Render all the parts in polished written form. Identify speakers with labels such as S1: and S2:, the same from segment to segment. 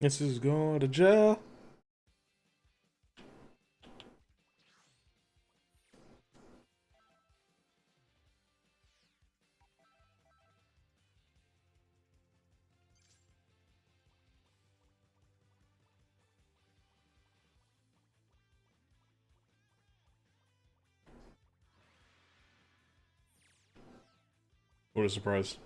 S1: This is going to jail. What a surprise.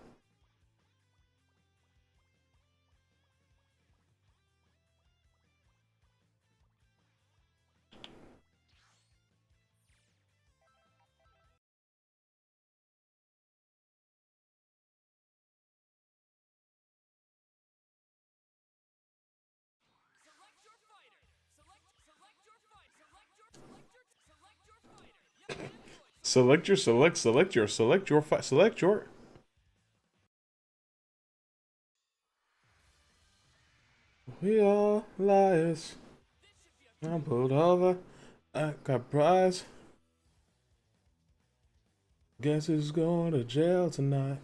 S1: Select your. We all liars. I'm pulled over. I got prize. Guess who's going to jail tonight?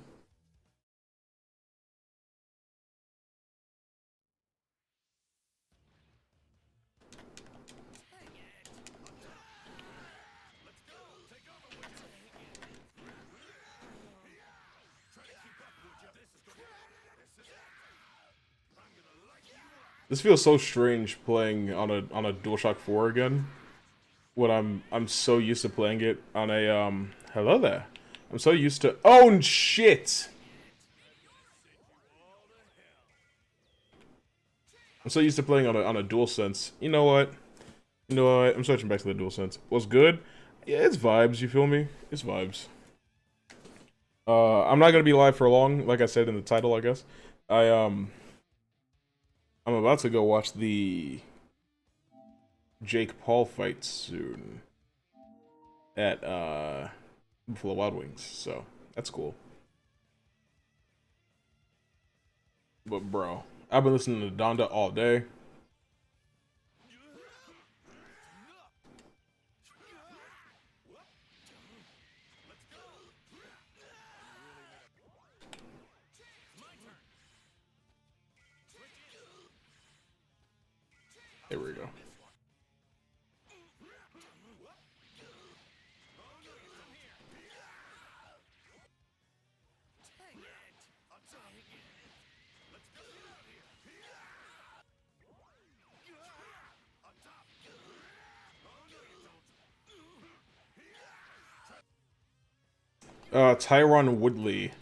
S1: This feels so strange playing on a DualShock 4 again. When I'm so used to playing it on a hello there. I'm so used to oh shit. I'm so used to playing on a DualSense. You know what? You know what? I'm switching back to the DualSense. What's good? Yeah, it's vibes, you feel me? It's vibes. I'm not gonna be live for long, like I said in the title, I guess. I'm about to go watch the Jake Paul fight soon at Buffalo Wild Wings, so that's cool. But bro, I've been listening to Donda all day. There we go. Tyron Woodley,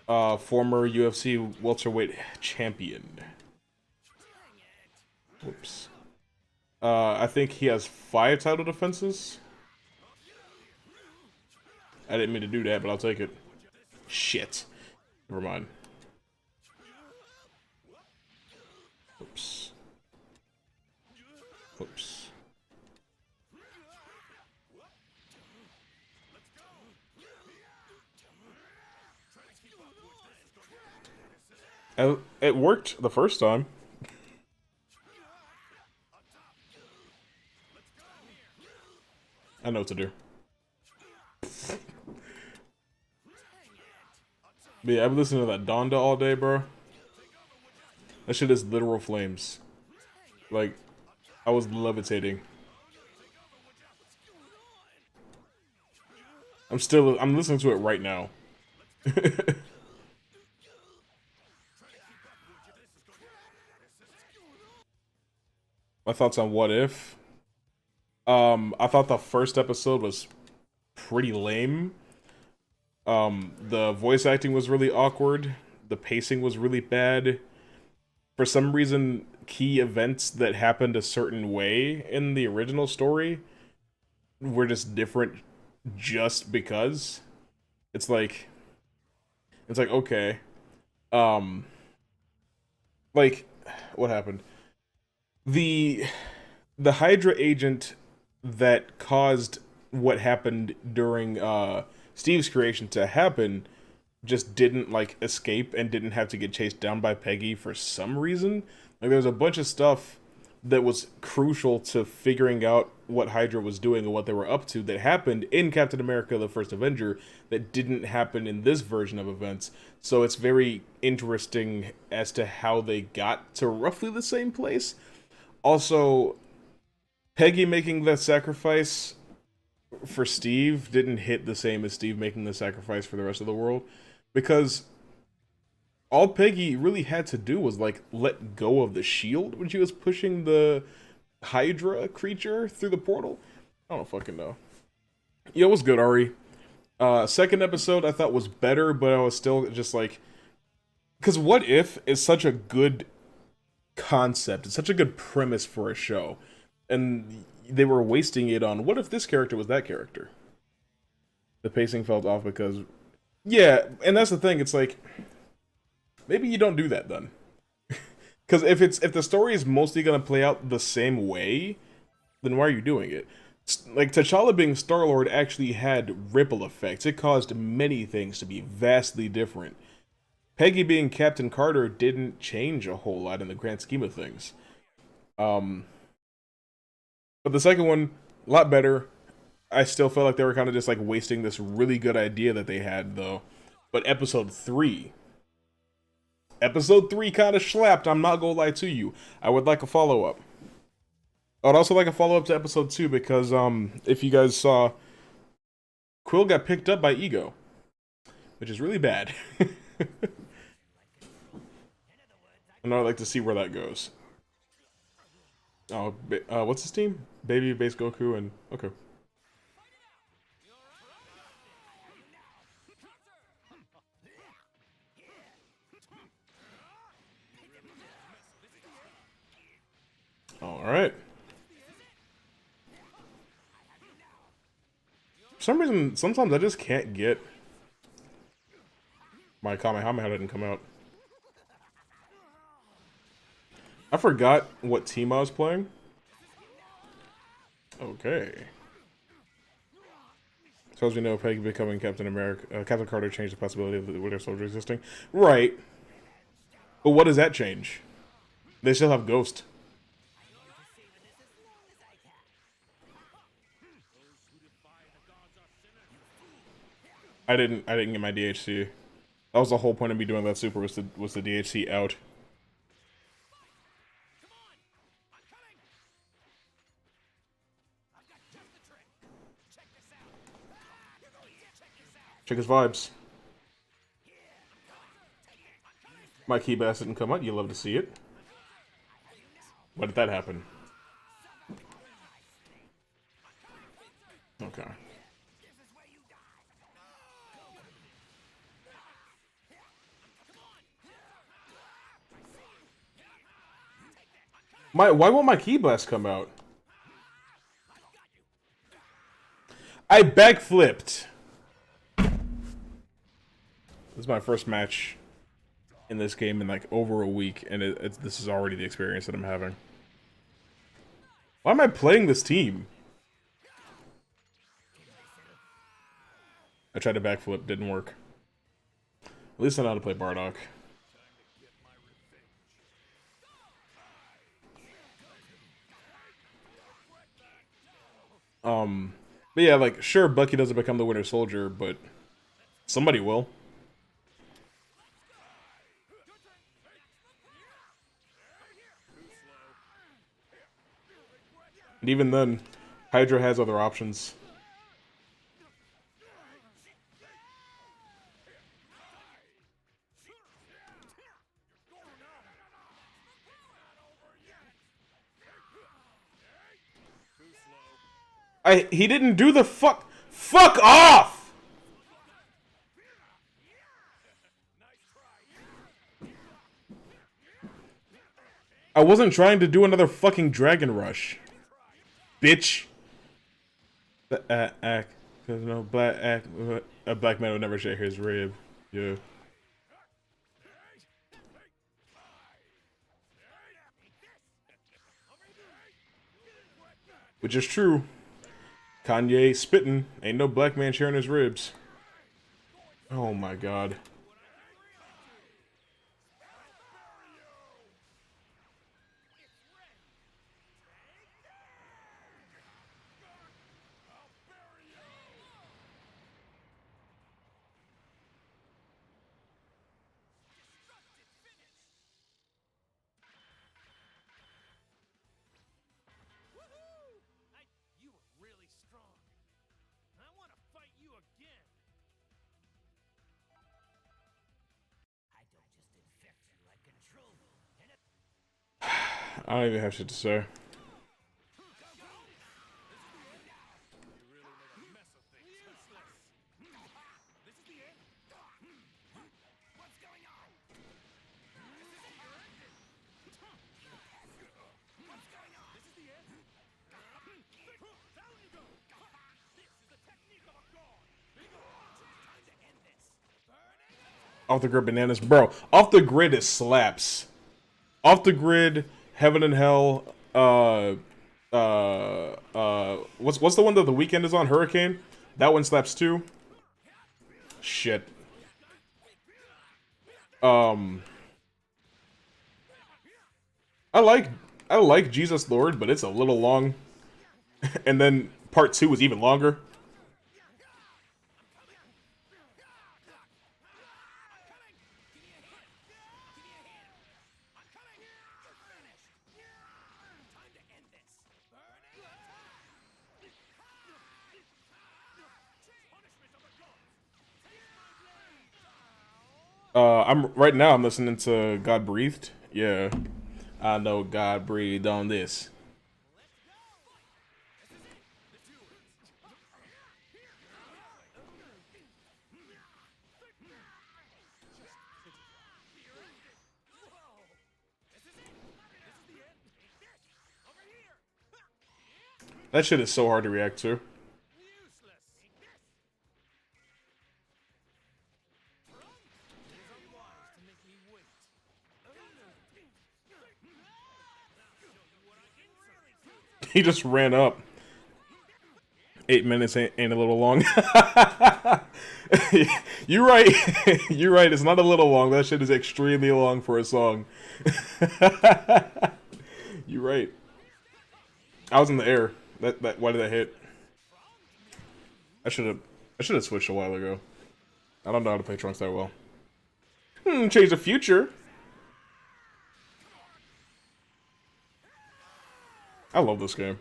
S1: former UFC welterweight champion. Whoops. I think he has 5 title defenses. I didn't mean to do that, but I'll take it. Shit. Never mind. Oops. Oops. It worked the first time. I know what to do. But yeah, I've been listening to that Donda all day, bro. That shit is literal flames. Like, I was levitating. I'm listening to it right now. My thoughts on What If? I thought the first episode was pretty lame. The voice acting was really awkward. The pacing was really bad. For some reason, key events that happened a certain way in the original story were just different just because. It's like okay. Um like what happened? The the Hydra agent that caused what happened during Steve's creation to happen just didn't like escape and didn't have to get chased down by Peggy for some reason. Like there was a bunch of stuff that was crucial to figuring out what Hydra was doing and what they were up to that happened in Captain America the First Avenger that didn't happen in this version of events. So it's very interesting as to how they got to roughly the same place. Also, Peggy making that sacrifice for Steve didn't hit the same as Steve making the sacrifice for the rest of the world, because all Peggy really had to do was like let go of the shield when she was pushing the Hydra creature through the portal. I don't fucking know. Yeah, it was good, Ari. Second episode I thought was better, but I was still just like, because What If is such a good concept. It's such a good premise for a show, and they were wasting it on what if this character was that character. The pacing felt off because, yeah, and that's the thing. It's like, maybe you don't do that then, because if the story is mostly gonna play out the same way, then why are you doing it? Like, T'Challa being Star-Lord actually had ripple effects. It caused many things to be vastly different. Peggy being Captain Carter didn't change a whole lot in the grand scheme of things. But the second one, a lot better. I still felt like they were kind of just like wasting this really good idea that they had, though. But episode 3 kind of slapped, I'm not gonna lie to you. I would like a follow-up. I would also like a follow-up to episode 2 because, if you guys saw, Quill got picked up by Ego, which is really bad. And I'd like to see where that goes. Oh, what's his team? Baby, Base Goku, and... okay. Alright. For some reason, sometimes I just can't get... my Kamehameha didn't come out. I forgot what team I was playing. Okay. So as we know, Peggy becoming Captain America, Captain Carter changed the possibility of the Winter Soldier existing. Right. But what does that change? They still have Ghost. I didn't get my DHC. That was the whole point of me doing that super, was the DHC out. Check his vibes. My key bass didn't come out. You love to see it. Why did that happen? Okay. Why won't my key blast come out? I backflipped. This is my first match in this game in like over a week, and this is already the experience that I'm having. Why am I playing this team? I tried to backflip, didn't work. At least I know how to play Bardock. But yeah, like, sure, Bucky doesn't become the Winter Soldier, but somebody will. And even then, Hydra has other options. He didn't do the fuck off! I wasn't trying to do another fucking Dragon Rush. Bitch. Act. Cause no black act. A black man would never share his rib. Yeah. Which is true. Kanye spitting. Ain't no black man sharing his ribs. Oh my god. I don't even have shit to say. Off the grid bananas, bro. Off the grid it slaps. Off the grid, heaven and hell. What's the one that the weekend is on? Hurricane. That one slaps too. Shit. Um, I like I like Jesus Lord, but it's a little long. And then part two is even longer. I'm right now. I'm listening to God Breathed. Yeah, I know God breathed on this. That shit is so hard to react to. He just ran up. 8 minutes ain't a little long. You're right. You're right. It's not a little long. That shit is extremely long for a song. You're right. I was in the air. Why did that hit? I should have switched a while ago. I don't know how to play Trunks that well. Change the future. I love this game.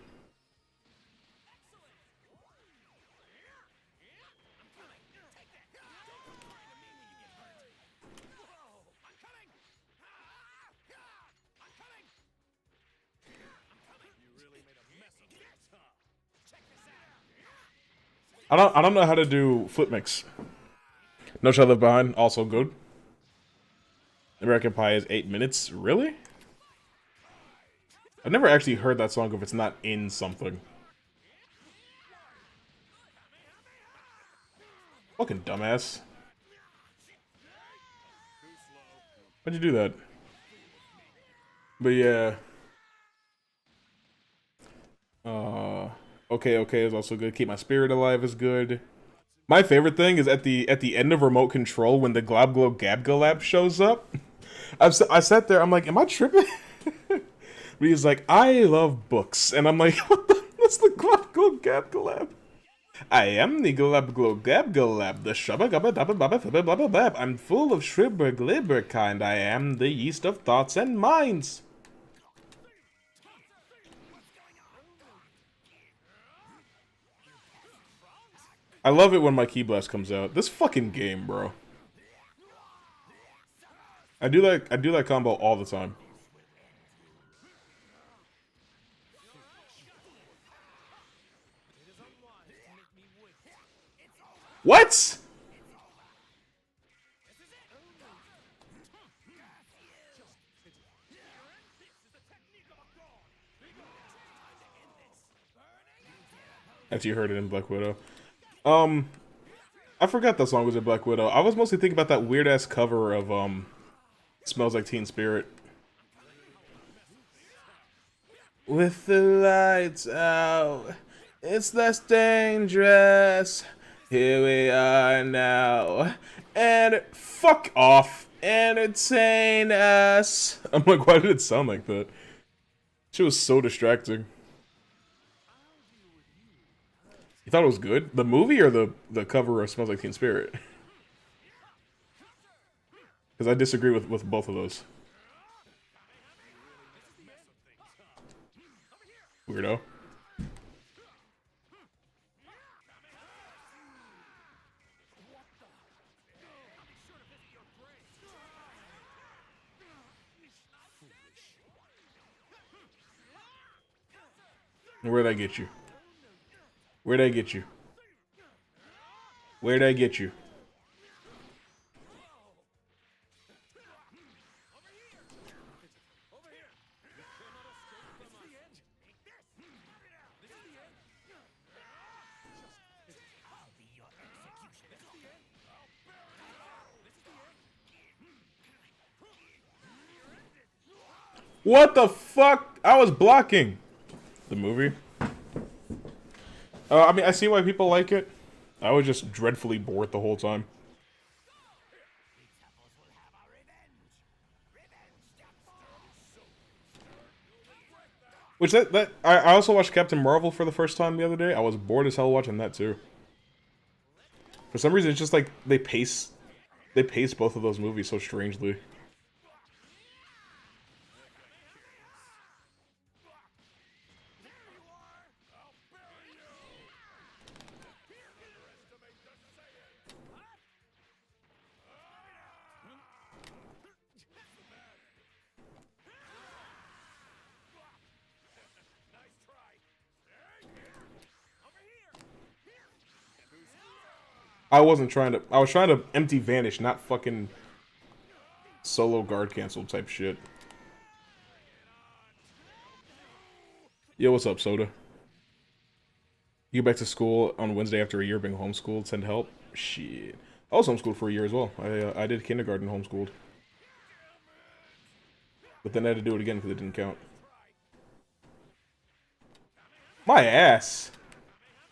S1: I don't know how to do foot mix. No Child Left Behind, also good. American Pie is 8 minutes. Really? I've never actually heard that song if it's not in something. Fucking dumbass. Why'd you do that? But yeah. Okay, okay is also good. Keep My Spirit Alive is good. My favorite thing is at the end of Remote Control when the Glob Glow Gab Galab shows up. I sat there, I'm like, am I tripping? But he's like, I love books. And I'm like, what's the Glob Glow Gab Galab? I am the Glob Glow Gab Galab, the Shabba Gabba Dabba Babba Fibba Blabba Blab. I'm full of shribber glibber kind. I am the yeast of thoughts and minds. I love it when my key blast comes out. This fucking game, bro. I do that combo all the time. What? After you heard it in Black Widow. Um, I forgot that song was in Black Widow. I was mostly thinking about that weird ass cover of Smells Like Teen Spirit. With the lights out, it's less dangerous. Here we are now. And fuck off. Entertain us. I'm like, why did it sound like that? She was so distracting. You thought it was good? The movie or the cover of Smells Like Teen Spirit? Because I disagree with both of those. Weirdo. Where'd I get you? Where'd I get you? Where'd I get you? What the fuck? I was blocking the movie. I mean, I see why people like it. I was just dreadfully bored the whole time. Which I also watched Captain Marvel for the first time the other day. I was bored as hell watching that too. For some reason, it's just like they pace both of those movies so strangely. I wasn't trying to. I was trying to empty vanish, not fucking solo guard cancel type shit. Yo, what's up, Soda? You go back to school on Wednesday after a year being homeschooled. Send help. Shit. I was homeschooled for a year as well. I did kindergarten homeschooled, but then I had to do it again because it didn't count. My ass.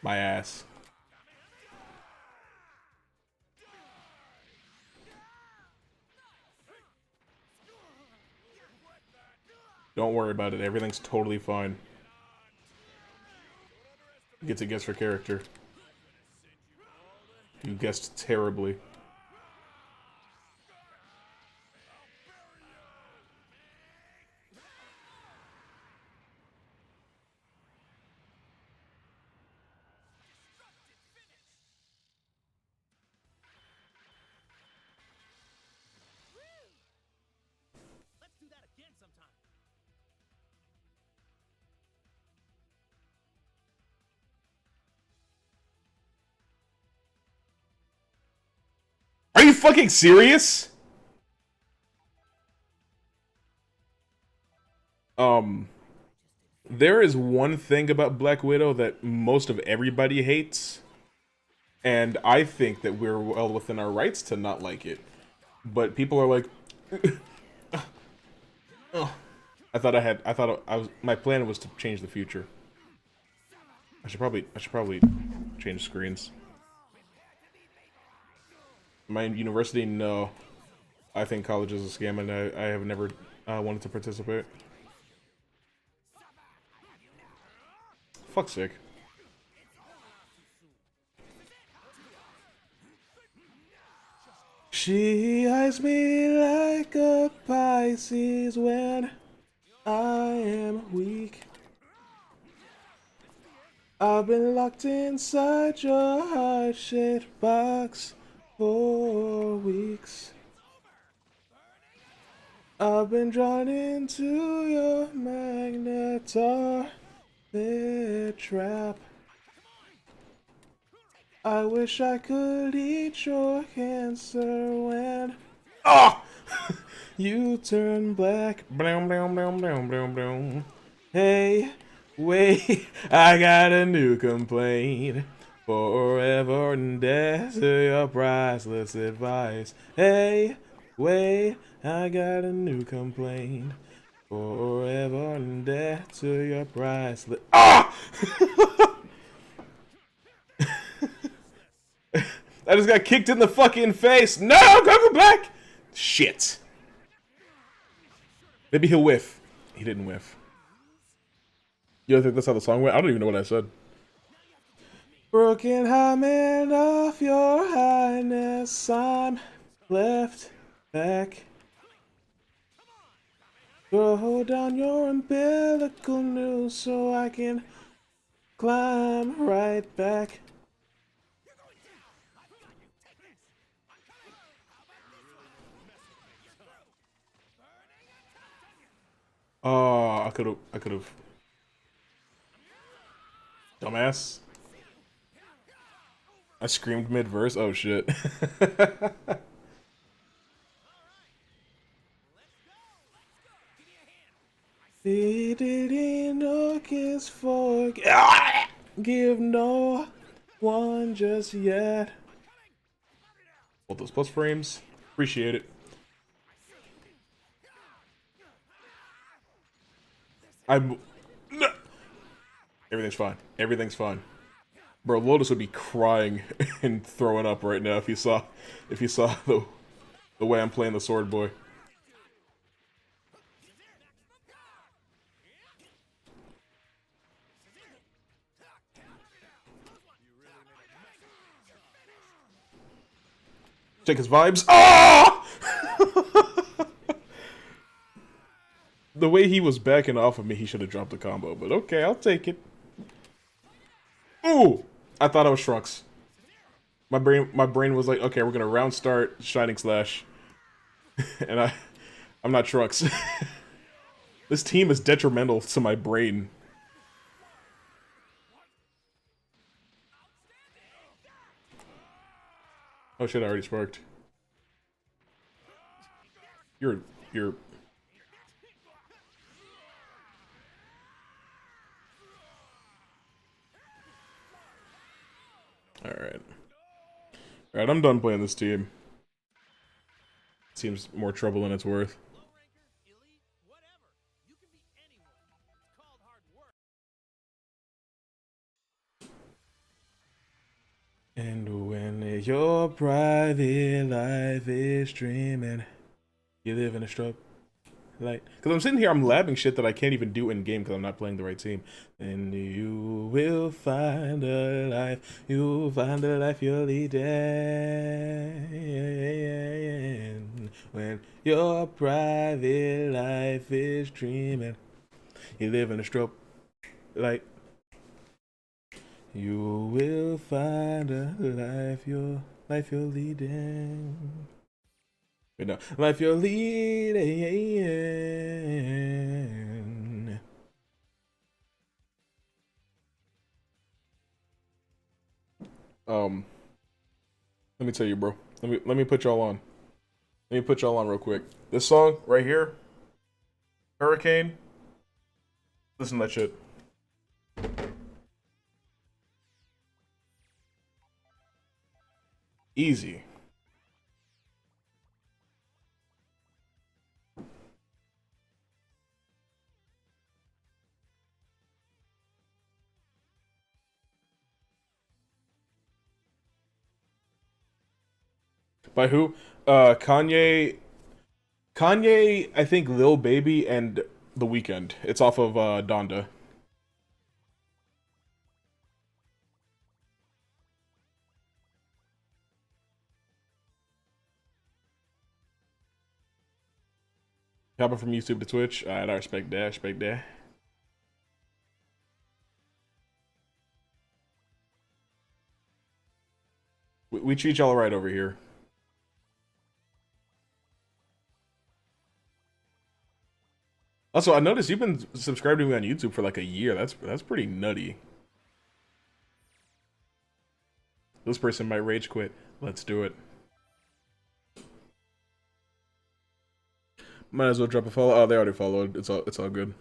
S1: My ass. Don't worry about it. Everything's totally fine. Gets a guess for character. You guessed terribly. Are you fucking serious? There is one thing about Black Widow that most of everybody hates, and I think that we're well within our rights to not like it. But people are like, my plan was to change the future. I should probably change screens. My university, no. I think college is a scam, and I have never wanted to participate. Fuck's sake. She eyes me like a Pisces when I am weak. I've been locked inside your heart-shaped box for weeks. I've been drawn into your magnetar trap. I wish I could eat your cancer when you turn black. Bloom, bloom, bloom, bloom, bloom, bloom. Hey, wait, I got a new complaint. Forever and death to your priceless advice. Hey, wait, I got a new complaint. Forever and death to your priceless. Ah! I just got kicked in the fucking face. No, go back. Shit. Maybe he'll whiff. He didn't whiff. You don't think that's how the song went? I don't even know what I said. Broken hymen of your highness, I'm left back. Throw down your umbilical noose so I can climb right back. Oh, I could have. dumbass. I screamed mid-verse. Oh shit. He didn't look his for give no one just yet. Hold those plus frames. Appreciate it. I'm. No. Everything's fine. Everything's fine. Bro, Lotus would be crying and throwing up right now if he saw the way I'm playing the sword boy. Take his vibes. Ah! The way he was backing off of me, he should have dropped the combo. But okay, I'll take it. Ooh! I thought I was Shrux. My brain was like, okay, we're gonna round start Shining Slash, and I'm not Shrux. This team is detrimental to my brain. Oh shit! I already sparked. You're. Alright. Alright, I'm done playing this team. Seems more trouble than it's worth. And when your private life is dreaming, you live in a struggle. Like, because I'm sitting here, I'm labbing shit that I can't even do in game because I'm not playing the right team. And you will find a life, you'll find a life you'll lead in. When your private life is dreaming, you live in a stroke. Like, you will find a life you're leading. Wait, no, life you're leading. Let me tell you, bro. Let me put y'all on. Let me put y'all on real quick. This song right here, Hurricane. Listen to that shit. Easy. By who? Kanye. Kanye, I think Lil Baby and The Weeknd. It's off of Donda. Hopping from YouTube to Twitch. Alright, I respect that. Respect that. We treat y'all right over here. Also, I noticed you've been subscribed to me on YouTube for like a year. That's pretty nutty. This person might rage quit. Let's do it. Might as well drop a follow. Oh, they already followed. It's all good.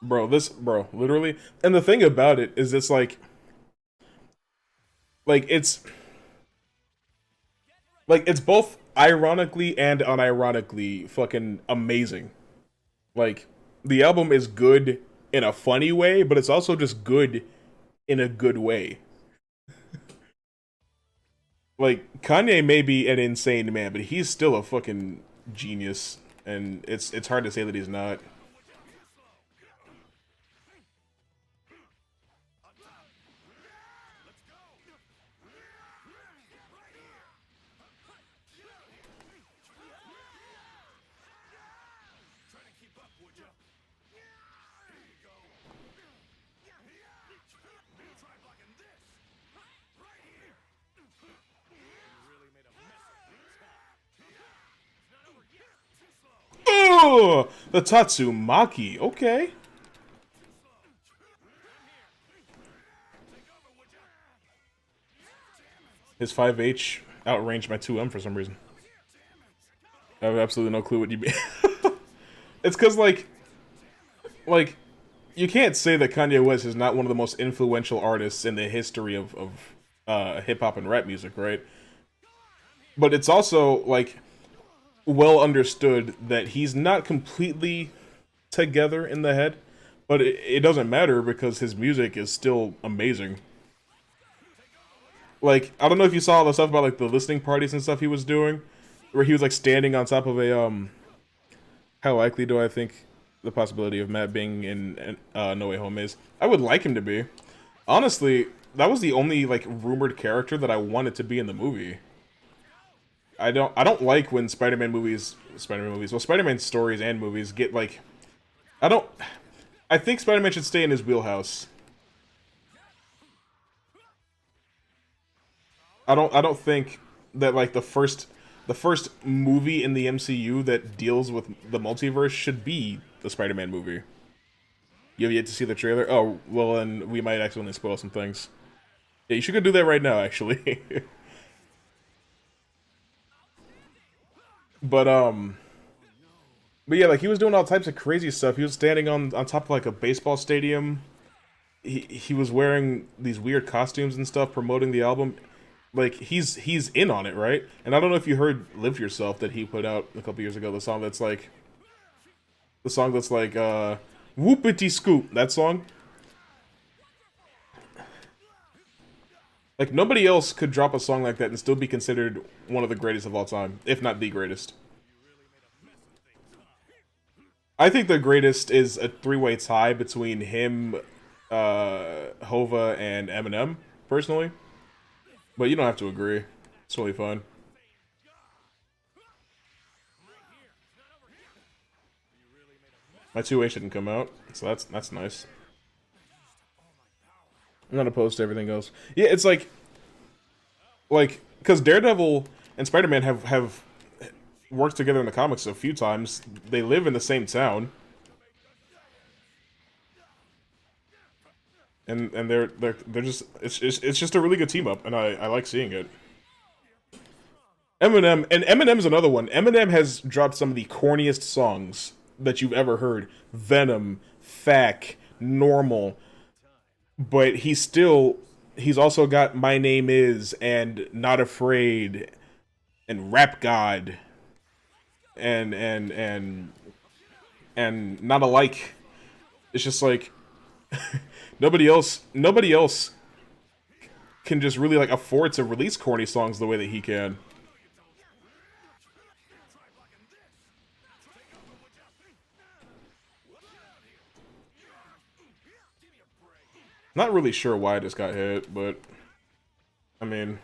S1: Bro, literally. And the thing about it is it's like it's it's both ironically and unironically fucking amazing. Like the album is good in a funny way, but it's also just good in a good way. Like Kanye may be an insane man, but he's still a fucking genius, and it's hard to say that he's not. The Tatsumaki. Okay. His 5H outranged my 2M for some reason. I have absolutely no clue what you mean. It's because, like, you can't say that Kanye West is not one of the most influential artists in the history of hip-hop and rap music, right? But it's also, like, well understood that he's not completely together in the head, but it doesn't matter because his music is still amazing. Like, I don't know if you saw all the stuff about, like, the listening parties and stuff he was doing, where he was, like, standing on top of a, how likely do I think the possibility of Matt being in No Way Home is? I would like him to be. Honestly, that was the only, like, rumored character that I wanted to be in the movie. I don't like when well, Spider-Man stories and movies get, like, I think Spider-Man should stay in his wheelhouse. I don't think that, like, the first movie in the MCU that deals with the multiverse should be the Spider-Man movie. You have yet to see the trailer? Oh, well, then we might accidentally spoil some things. Yeah, you should go do that right now, actually. But, but yeah, like, he was doing all types of crazy stuff. He was standing on top of, like, a baseball stadium. He was wearing these weird costumes and stuff, promoting the album. Like, he's in on it, right? And I don't know if you heard "Live Yourself" that he put out a couple years ago. The song that's like, whoopity scoop. That song. Like, nobody else could drop a song like that and still be considered one of the greatest of all time, if not the greatest. I think the greatest is a three-way tie between him, Hova, and Eminem, personally. But you don't have to agree. It's totally fine. My 2A shouldn't come out, so that's nice. I'm not opposed to everything else. Yeah, it's like, because Daredevil and Spider-Man have worked together in the comics a few times. They live in the same town. And they're just it's just a really good team up, and I like seeing it. Eminem's another one. Eminem has dropped some of the corniest songs that you've ever heard. Venom, Fack, Normal, but he's also got My Name Is and Not Afraid and Rap God and Not Alike. It's just like nobody else can just really, like, afford to release corny songs the way that he can. Not really sure why I just got hit, but I mean,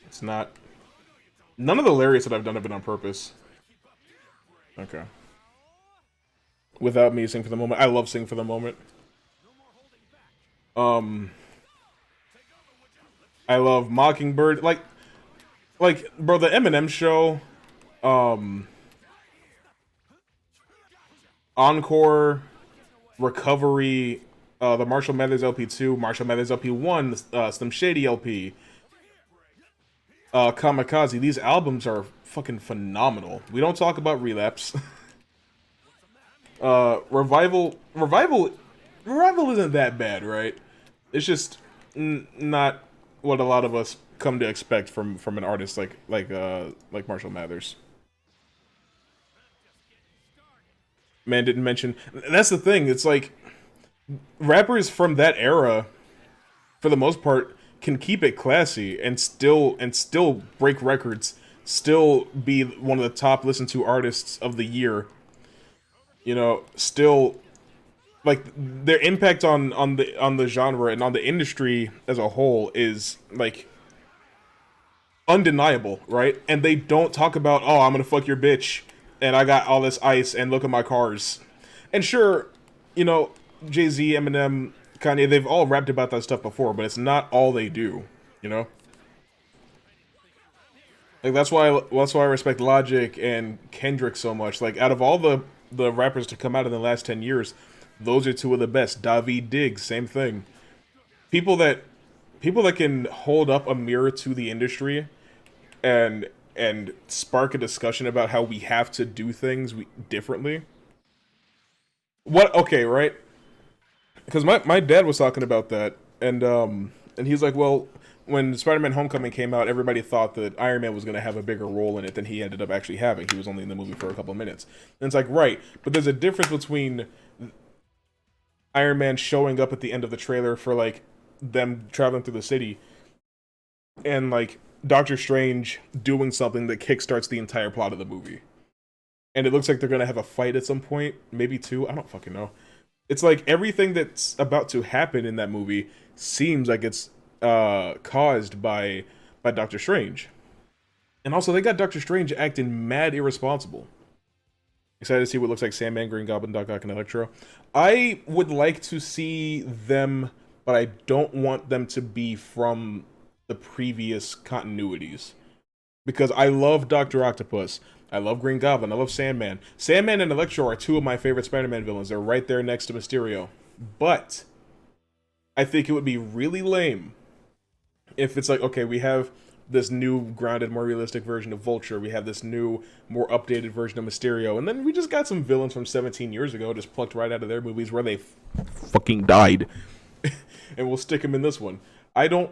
S1: it's not. None of the lyrics that I've done have been on purpose. Okay. Without me sing for the moment, I love sing for the moment. Um, I love Mockingbird. Like, bro, the Eminem show, um, Encore, Recovery, the Marshall Mathers LP2, Marshall Mathers LP1, Slim Shady LP, Kamikaze. These albums are fucking phenomenal. We don't talk about Relapse. Revival isn't that bad, right? It's just not what a lot of us come to expect from an artist like Marshall Mathers. Man didn't mention. That's the thing. It's like rappers from that era, for the most part, can keep it classy and still break records, still be one of the top listened to artists of the year. You know, still, like, their impact on the genre and on the industry as a whole is, like, undeniable, right? And they don't talk about, oh, I'm gonna fuck your bitch and I got all this ice and look at my cars. And sure, you know, Jay-Z, Eminem, Kanye, they've all rapped about that stuff before, but it's not all they do, you know? Like that's why I respect Logic and Kendrick so much. Like out of all the rappers to come out in the last 10 years, those are two of the best. David Diggs, same thing. People that people that can hold up a mirror to the industry and spark a discussion about how we have to do things differently. What? Okay, right? Because my dad was talking about that, and he's like, well, when Spider-Man: Homecoming came out, everybody thought that Iron Man was going to have a bigger role in it than he ended up actually having. He was only in the movie for a couple of minutes, and it's like, right, but there's a difference between Iron Man showing up at the end of the trailer for like them traveling through the city, and like Doctor Strange doing something that kickstarts the entire plot of the movie. And it looks like they're gonna have a fight at some point, maybe two. I don't fucking know. It's like everything that's about to happen in that movie seems like it's caused by Doctor Strange. And also, they got Doctor Strange acting mad irresponsible. Excited to see what looks like Sandman, Green Goblin, Doc Ock, and Electro. I would like to see them, but I don't want them to be from the previous continuities. Because I love Doctor Octopus. I love Green Goblin. I love Sandman. Sandman and Electro are two of my favorite Spider-Man villains. They're right there next to Mysterio. But I think it would be really lame if it's like, okay, we have this new grounded, more realistic version of Vulture. We have this new, more updated version of Mysterio. And then we just got some villains from 17 years ago just plucked right out of their movies where they fucking died. And we'll stick them in this one. I don't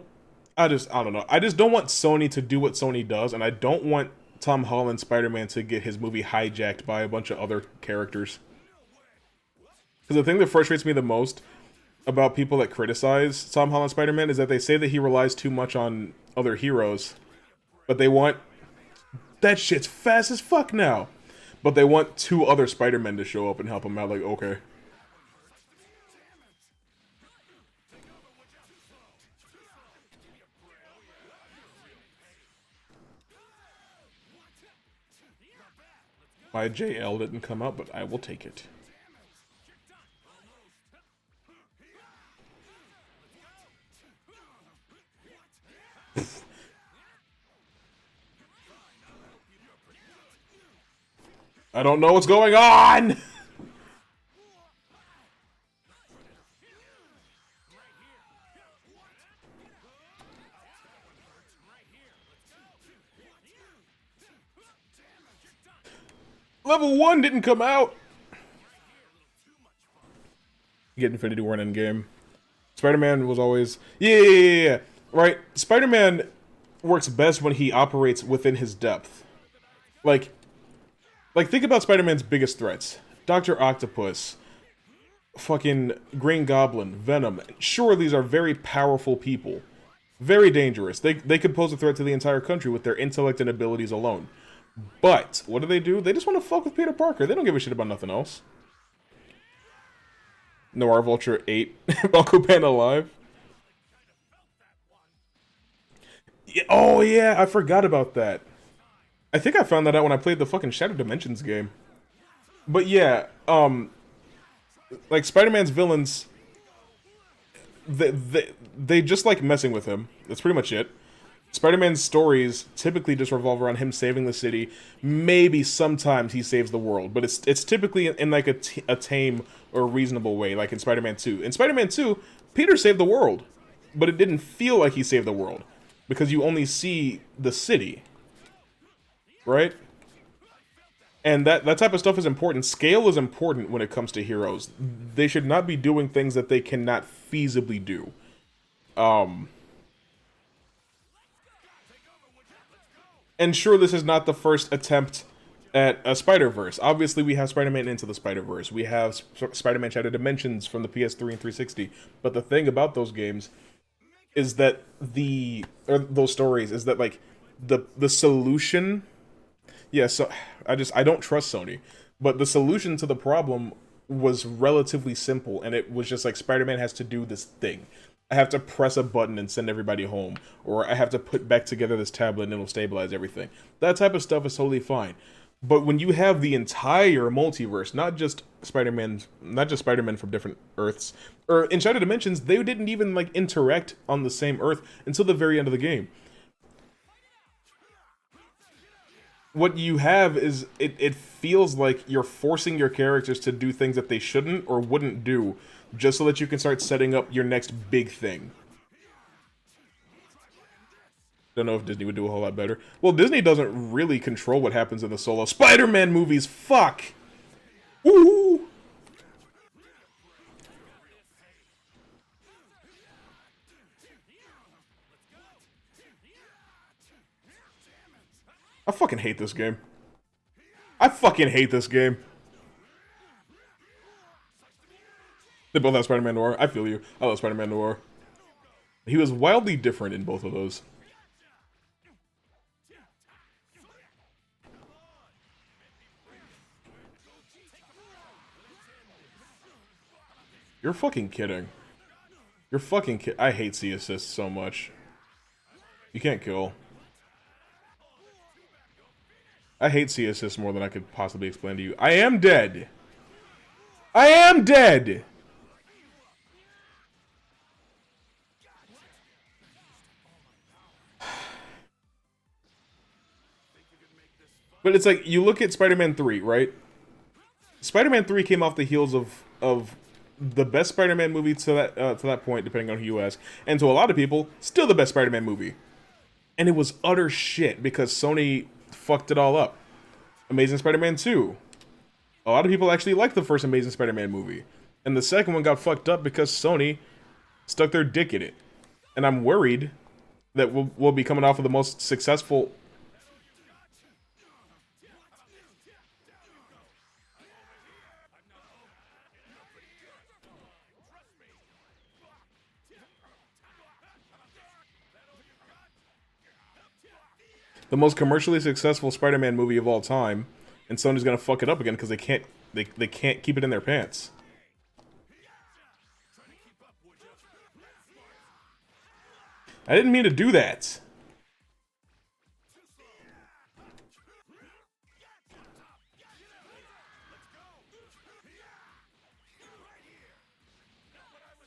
S1: know. I just don't want Sony to do what Sony does, and I don't want Tom Holland Spider-Man to get his movie hijacked by a bunch of other characters. Because the thing that frustrates me the most about people that criticize Tom Holland Spider-Man is that they say that he relies too much on other heroes, but they want that shit's fast as fuck now. But they want two other Spider-Men to show up and help him out. Like, okay. My JL didn't come out, but I will take it. I don't know what's going on! Level 1 didn't come out! Get Infinity War and Endgame. Spider-Man was always... Yeah. Right? Spider-Man works best when he operates within his depth. Like, think about Spider-Man's biggest threats. Dr. Octopus, fucking Green Goblin, Venom. Sure, these are very powerful people. Very dangerous. They could pose a threat to the entire country with their intellect and abilities alone. But, what do? They just want to fuck with Peter Parker. They don't give a shit about nothing else. Noir Vulture 8. Uncle Pan alive. Yeah, oh yeah, I forgot about that. I think I found that out when I played the fucking Shattered Dimensions game. But yeah, like Spider-Man's villains, they just like messing with him. That's pretty much it. Spider-Man's stories typically just revolve around him saving the city. Maybe sometimes he saves the world, but it's typically in like a tame or reasonable way, like in Spider-Man 2. In Spider-Man 2, Peter saved the world, but it didn't feel like he saved the world because you only see the city, right? And that type of stuff is important. Scale is important when it comes to heroes. They should not be doing things that they cannot feasibly do. And sure, this is not the first attempt at a Spider-Verse. Obviously, we have Spider-Man Into the Spider-Verse. We have Spider-Man Shattered Dimensions from the PS3 and 360. But the thing about those games is that those stories is that like the solution. Yeah, so I don't trust Sony, but the solution to the problem was relatively simple, and it was just like Spider-Man has to do this thing. I have to press a button and send everybody home, or I have to put back together this tablet and it'll stabilize everything. That type of stuff is totally fine. But when you have the entire multiverse, not just Spider-Man from different Earths, or in Shattered Dimensions, they didn't even like interact on the same Earth until the very end of the game. what you have is it feels like you're forcing your characters to do things that they shouldn't or wouldn't do, just so that you can start setting up your next big thing. Don't know if Disney would do a whole lot better. Well, Disney doesn't really control what happens in the solo Spider-Man movies. Fuck. Woo! I fucking hate this game. I fucking hate this game. They both have Spider-Man Noir. I feel you. I love Spider-Man Noir. He was wildly different in both of those. You're fucking kidding. You're fucking I hate C assists so much. You can't kill. I hate C assists more than I could possibly explain to you. I am dead. I am dead. But it's like, you look at Spider-Man 3, right? Spider-Man 3 came off the heels of the best Spider-Man movie to that point, depending on who you ask. And to a lot of people, still the best Spider-Man movie. And it was utter shit because Sony fucked it all up. Amazing Spider-Man 2. A lot of people actually liked the first Amazing Spider-Man movie. And the second one got fucked up because Sony stuck their dick in it. And I'm worried that we'll be coming off of the most successful... the most commercially successful Spider-Man movie of all time, and Sony's gonna fuck it up again because they can't keep it in their pants. I didn't mean to do that.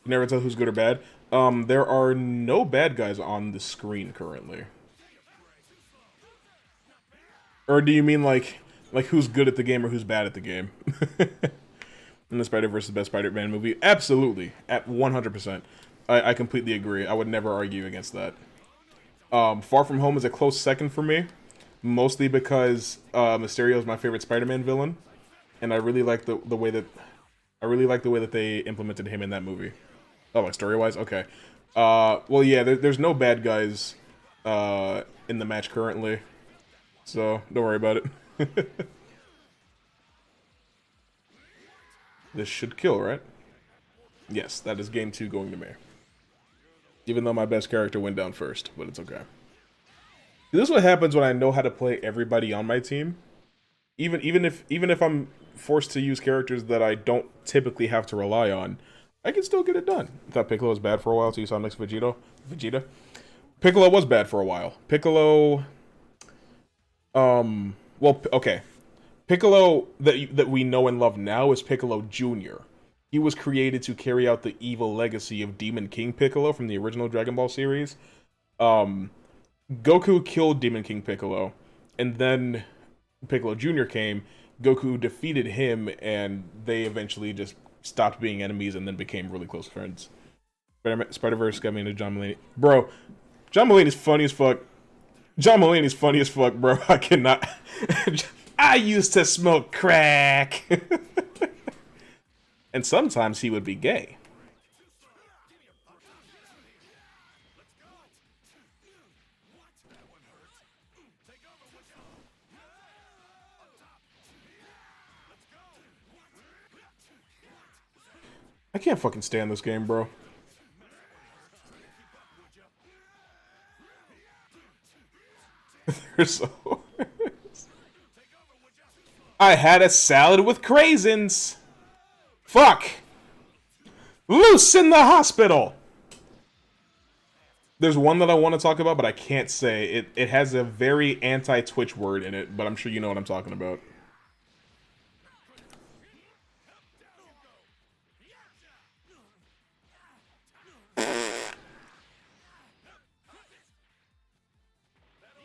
S1: You never tell who's good or bad. There are no bad guys on the screen currently. Or do you mean like who's good at the game or who's bad at the game? In the Spider-Verse is the best Spider-Man movie? Absolutely. At 100%. I completely agree. I would never argue against that. Far From Home is a close second for me. Mostly because Mysterio is my favorite Spider-Man villain. And I really like the way that... I really like the way that they implemented him in that movie. Oh, like story-wise? Okay. Well, yeah, there's no bad guys in the match currently. So, don't worry about it. This should kill, right? Yes, that is game 2 going to me. Even though my best character went down first, but it's okay. This is what happens when I know how to play everybody on my team. Even if I'm forced to use characters that I don't typically have to rely on, I can still get it done. I thought Piccolo was bad for a while, so you saw next Vegeta. Piccolo was bad for a while. Piccolo... well, okay. Piccolo that we know and love now is Piccolo Jr. He was created to carry out the evil legacy of Demon King Piccolo from the original Dragon Ball series. Goku killed Demon King Piccolo, and then Piccolo Jr. came. Goku defeated him, and they eventually just stopped being enemies and then became really close friends. Spider-Verse got me into John Mulaney. Bro, John Mulaney's funny as fuck. John Mulaney's funny as fuck, bro. I cannot... I used to smoke crack. And sometimes he would be gay. I can't fucking stand this game, bro. They're so... I had a salad with craisins. Fuck. Loose in the hospital. There's one that I want to talk about, but I can't say. It has a very anti-Twitch word in it, but I'm sure you know what I'm talking about.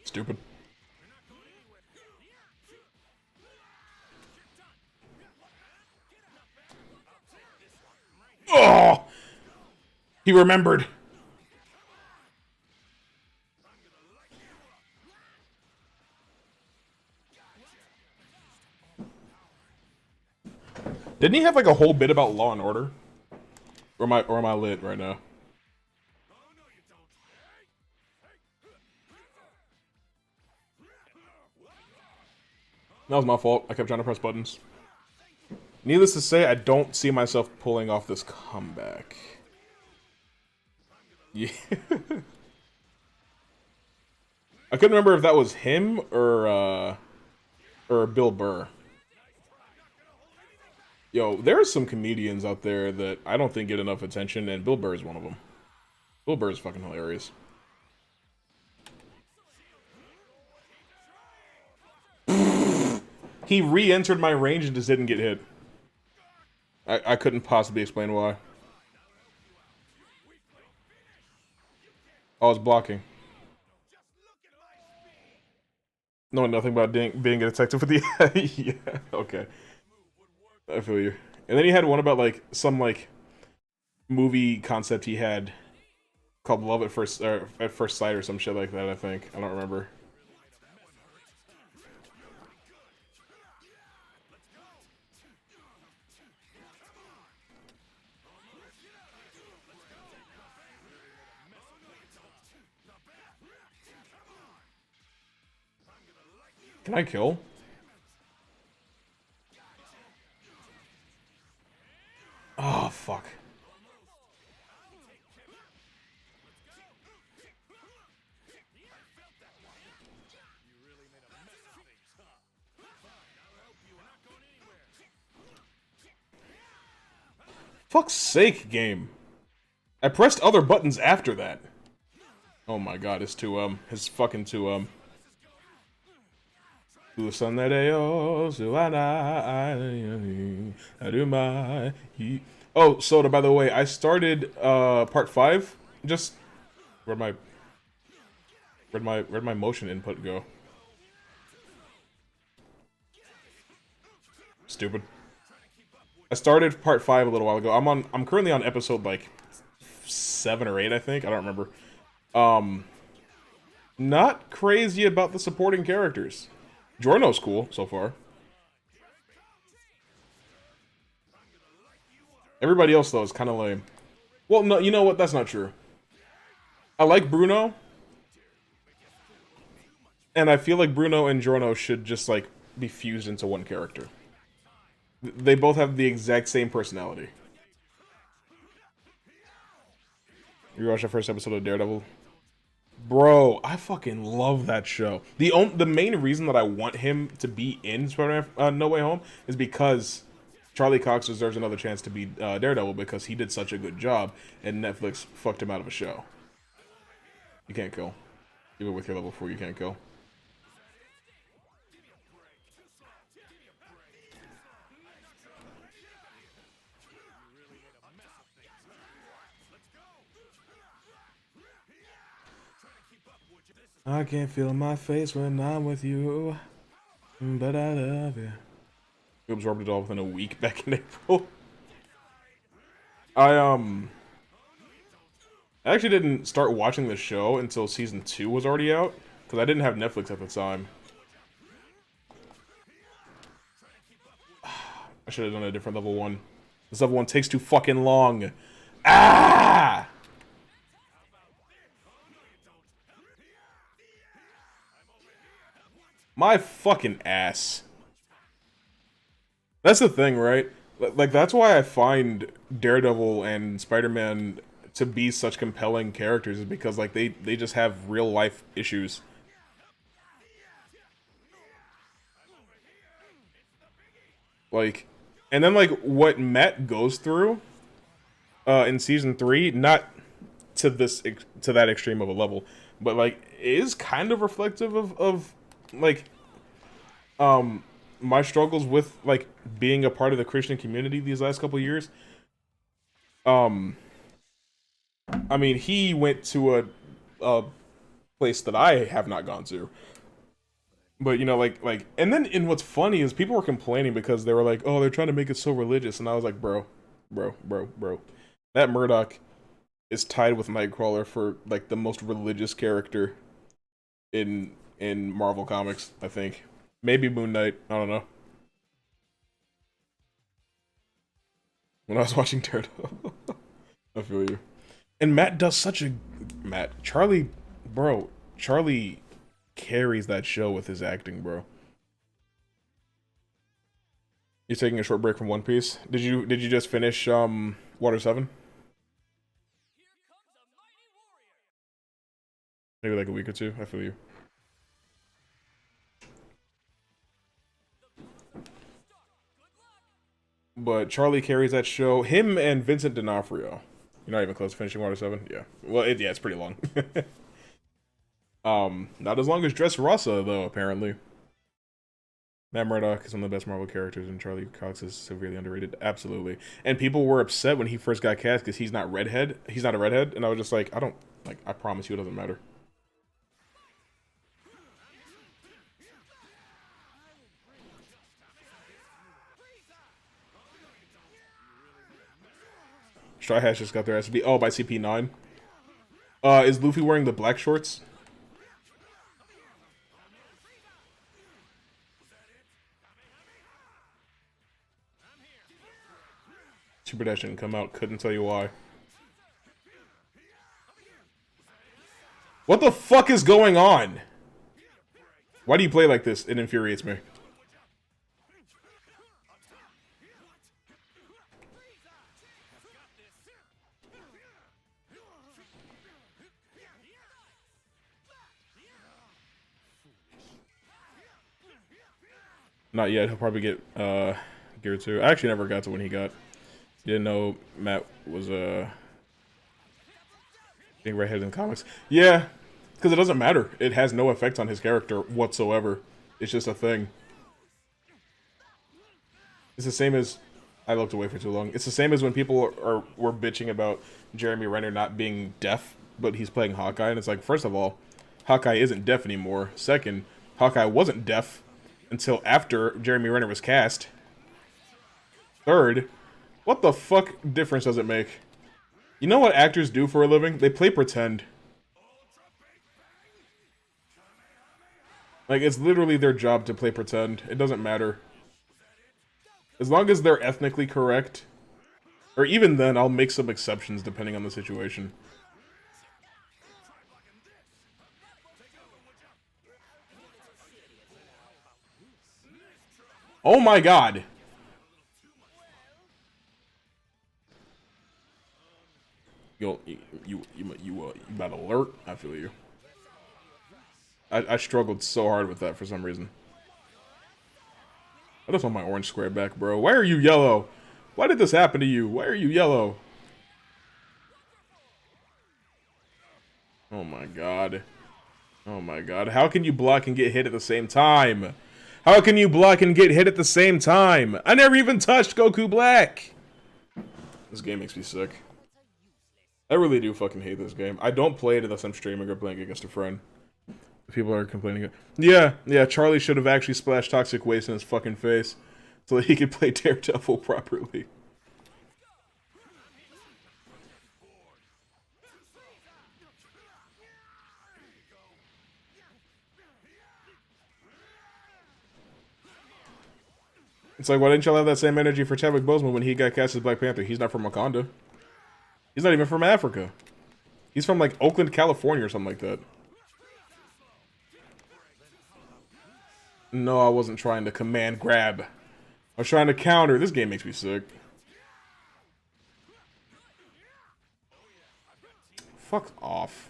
S1: Stupid. He remembered. Didn't he have like a whole bit about Law and Order? Or am I lit right now? That was my fault. I kept trying to press buttons. Needless to say, I don't see myself pulling off this comeback. Yeah. I couldn't remember if that was him or Bill Burr. Yo, there are some comedians out there that I don't think get enough attention, and Bill Burr is one of them. Bill Burr is fucking hilarious. He re-entered my range and just didn't get hit. I couldn't possibly explain why. I was blocking. Knowing nothing about being a detective with the yeah, okay. I feel you. And then he had one about like some like movie concept he had called Love at First Sight or some shit like that, I think. I don't remember. Can I kill? Oh, fuck. Fuck's sake, game. I pressed other buttons after that. Oh my god, it's too, it's fucking too, Oh, Soda, by the way, I started part 5. Just where'd my motion input go? Stupid. I started part 5 a little while ago. I'm currently on episode like 7 or 8, I think. I don't remember. Not crazy about the supporting characters. Giorno's cool so far. Everybody else though is kind of lame. Well, no, you know what? That's not true. I like Bruno, and I feel like Bruno and Giorno should just like be fused into one character. They both have the exact same personality. You watched the first episode of Daredevil? Bro, I fucking love that show. The main reason that I want him to be in Spider-Man No Way Home is because Charlie Cox deserves another chance to be Daredevil because he did such a good job and Netflix fucked him out of a show. You can't kill. Even with your level 4, you can't kill. I can't feel my face when I'm with you, but I love you. We absorbed it all within a week back in April. I actually didn't start watching the show until season 2 was already out, because I didn't have Netflix at the time. I should have done a different level 1. This level 1 takes too fucking long. Ah! My fucking ass. That's the thing, right? Like, that's why I find Daredevil and Spider-Man to be such compelling characters, is because, like, they just have real-life issues. Like, and then, like, what Matt goes through in Season 3, not to that extreme of a level, but, like, is kind of reflective of like, my struggles with, like, being a part of the Christian community these last couple years. I mean, he went to a place that I have not gone to. But, you know, like, and then, and what's funny is people were complaining because they were like, oh, they're trying to make it so religious, and I was like, bro. That Murdoch is tied with Nightcrawler for like the most religious character in Marvel Comics, I think. Maybe Moon Knight. I don't know. When I was watching Daredevil, I feel you. And Matt does such a Charlie, bro. Charlie carries that show with his acting, bro. You're taking a short break from One Piece. Did you just finish Water 7? Maybe like a week or two. I feel you. But Charlie carries that show. Him and Vincent D'Onofrio. You're not even close to finishing Water 7? Yeah. Well, yeah, it's pretty long. Not as long as Dressrosa, though, apparently. Matt Murdock is one of the best Marvel characters, and Charlie Cox is severely underrated. Absolutely. And people were upset when he first got cast because he's not redhead. He's not a redhead, and I was just like, I promise you, it doesn't matter. Straw Hats just got their ass beat. Oh, by CP9. Is Luffy wearing the black shorts? Super Dash didn't come out. Couldn't tell you why. What the fuck is going on? Why do you play like this? It infuriates me. Not yet. He'll probably get Gear 2. I actually never got to when he got. Didn't know Matt was being redheaded in comics. Yeah, because it doesn't matter. It has no effect on his character whatsoever. It's just a thing. It's the same as I looked away for too long. It's the same as when people were bitching about Jeremy Renner not being deaf, but he's playing Hawkeye, and it's like, first of all, Hawkeye isn't deaf anymore. Second, Hawkeye wasn't deaf until after Jeremy Renner was cast. Third, what the fuck difference does it make? You know what actors do for a living? They play pretend. Like, it's literally their job to play pretend. It doesn't matter. As long as they're ethnically correct. Or even then, I'll make some exceptions depending on the situation. Oh my god! You about to alert? I feel you. I struggled so hard with that for some reason. I just want my orange square back, bro. Why are you yellow? Why did this happen to you? Why are you yellow? Oh my god. Oh my god. How can you block and get hit at the same time? How can you block and get hit at the same time? I never even touched Goku Black! This game makes me sick. I really do fucking hate this game. I don't play it unless I'm streaming or playing against a friend. People are complaining. Yeah, Charlie should have actually splashed toxic waste in his fucking face so that he could play Daredevil properly. It's like, why didn't y'all have that same energy for Chadwick Boseman when he got cast as Black Panther? He's not from Wakanda. He's not even from Africa. He's from, like, Oakland, California or something like that. No, I wasn't trying to command grab. I was trying to counter. This game makes me sick. Fuck off.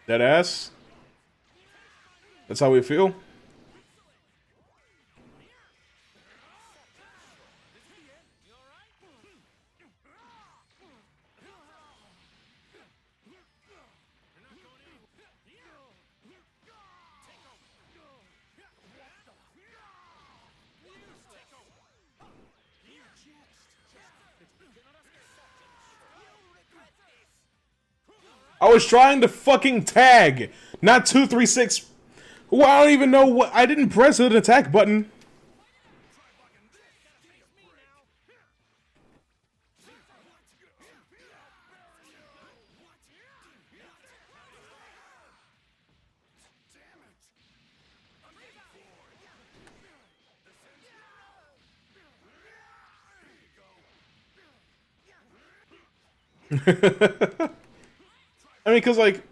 S1: That ass? That's how we feel? I was trying to fucking tag, not 236. Well, I don't even know what. I didn't press an attack button. I mean, because, like,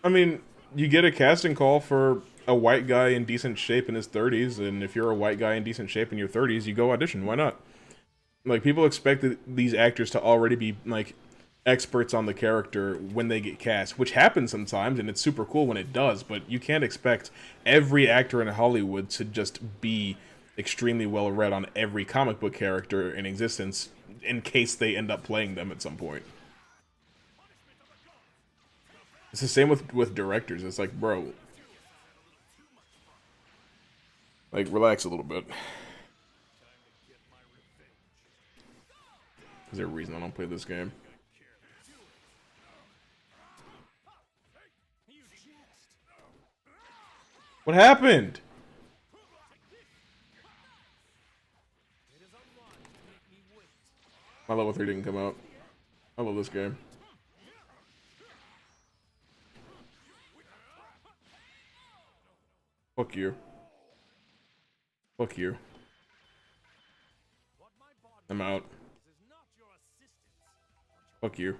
S1: I mean, you get a casting call for a white guy in decent shape in his 30s, and if you're a white guy in decent shape in your 30s, you go audition. Why not? Like, people expect these actors to already be, like, experts on the character when they get cast, which happens sometimes, and it's super cool when it does, but you can't expect every actor in Hollywood to just be extremely well read on every comic book character in existence in case they end up playing them at some point. It's the same with directors. It's like, bro, like, relax a little bit. Is there a reason I don't play this game? What happened? My level 3 didn't come out. I love this game. Fuck you. Fuck you. I'm out. Fuck you.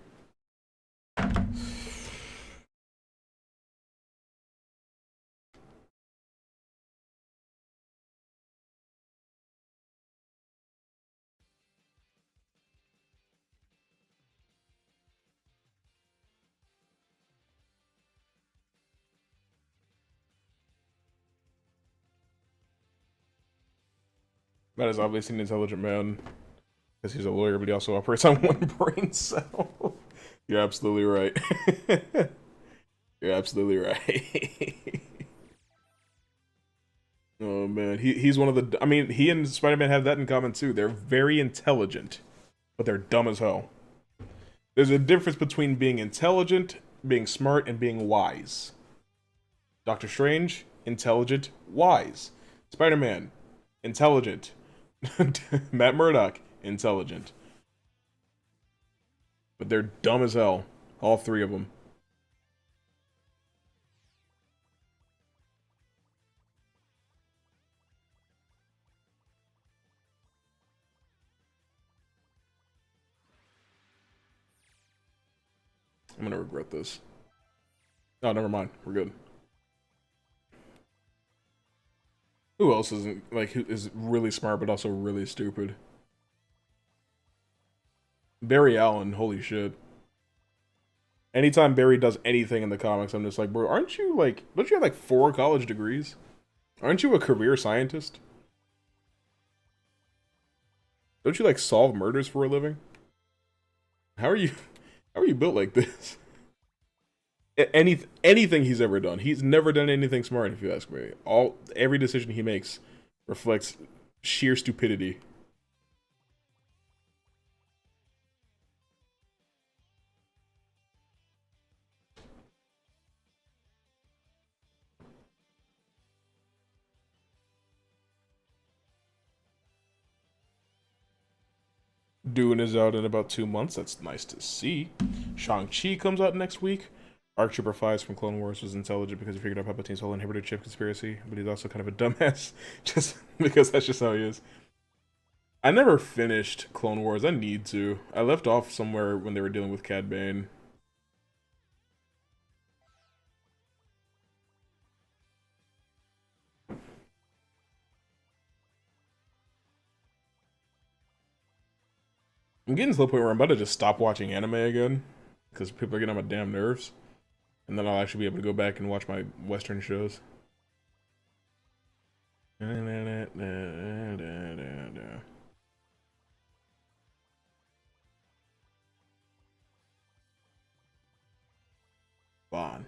S1: That is obviously an intelligent man. Because he's a lawyer, but he also operates on one brain cell. You're absolutely right. You're absolutely right. Oh man, he's one of the. I mean, he and Spider-Man have that in common too. They're very intelligent, but they're dumb as hell. There's a difference between being intelligent, being smart, and being wise. Doctor Strange, intelligent, wise. Spider-Man, intelligent. Matt Murdock, intelligent. But they're dumb as hell. All three of them. I'm gonna regret this. Oh, never mind. We're good. Who else isn't, like, who is really smart but also really stupid? Barry Allen, holy shit. Anytime Barry does anything in the comics, I'm just like, bro, aren't you, like, don't you have, like, 4 college degrees? Aren't you a career scientist? Don't you, like, solve murders for a living? How are you, how are you built like this? Anything he's ever done, he's never done anything smart, if you ask me. Every decision he makes reflects sheer stupidity. Dune is out in about 2 months. That's nice to see. Shang-Chi comes out next week. Arc Trooper 5 from Clone Wars was intelligent because he figured out Palpatine's whole inhibitor chip conspiracy, but he's also kind of a dumbass, just because that's just how he is. I never finished Clone Wars. I need to. I left off somewhere when they were dealing with Cad Bane. I'm getting to the point where I'm about to just stop watching anime again, because people are getting on my damn nerves. And then I'll actually be able to go back and watch my Western shows. Vaughn.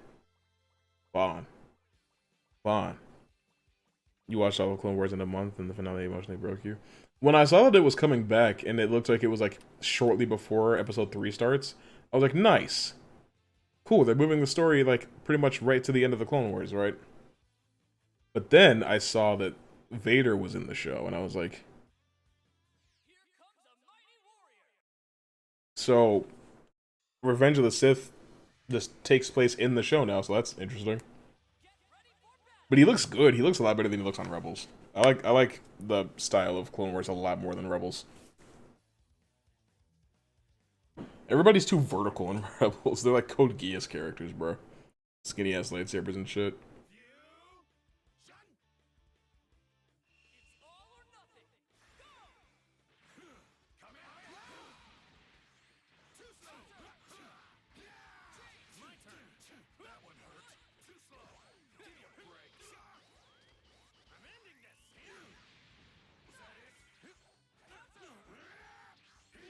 S1: Vaughn. Vaughn. You watched all of Clone Wars in a month and the finale emotionally broke you. When I saw that it was coming back and it looked like it was like shortly before episode 3 starts, I was like, nice. cool, they're moving the story like pretty much right to the end of the Clone Wars, right? But then I saw that Vader was in the show, and I was like, so Revenge of the Sith just takes place in the show now, so that's interesting. But he looks good. He looks a lot better than he looks on Rebels. I like the style of Clone Wars a lot more than Rebels. Everybody's too vertical in Rebels. They're like Code Geass characters, bro. Skinny ass lightsabers and shit.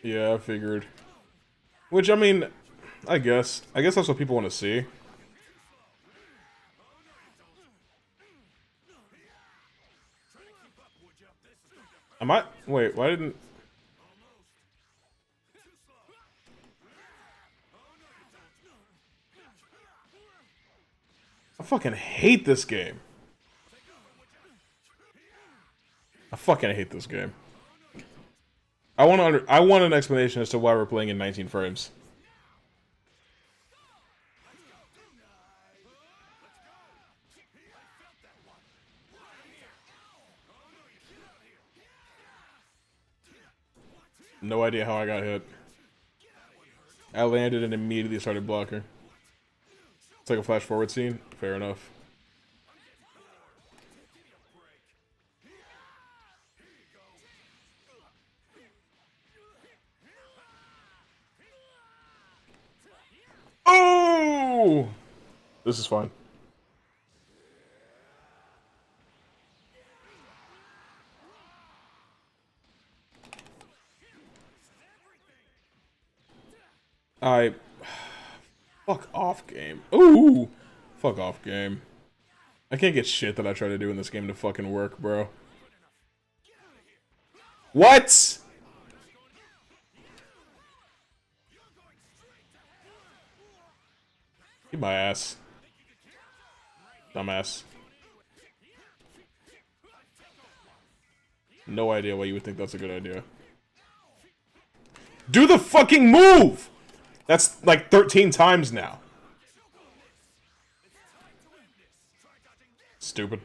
S1: Yeah, I figured. Which, I mean, I guess. I guess that's what people want to see. Am I? Wait, why didn't... I fucking hate this game. I fucking hate this game. I want an explanation as to why we're playing in 19 frames. No idea how I got hit. I landed and immediately started blocking. It's like a flash forward scene. Fair enough. Oh! This is fine. I... Fuck off, game. Ooh! Fuck off, game. I can't get shit that I try to do in this game to fucking work, bro. What?! Eat my ass. Dumbass. No idea why you would think that's a good idea. Do the fucking move! That's like 13 times now. Stupid.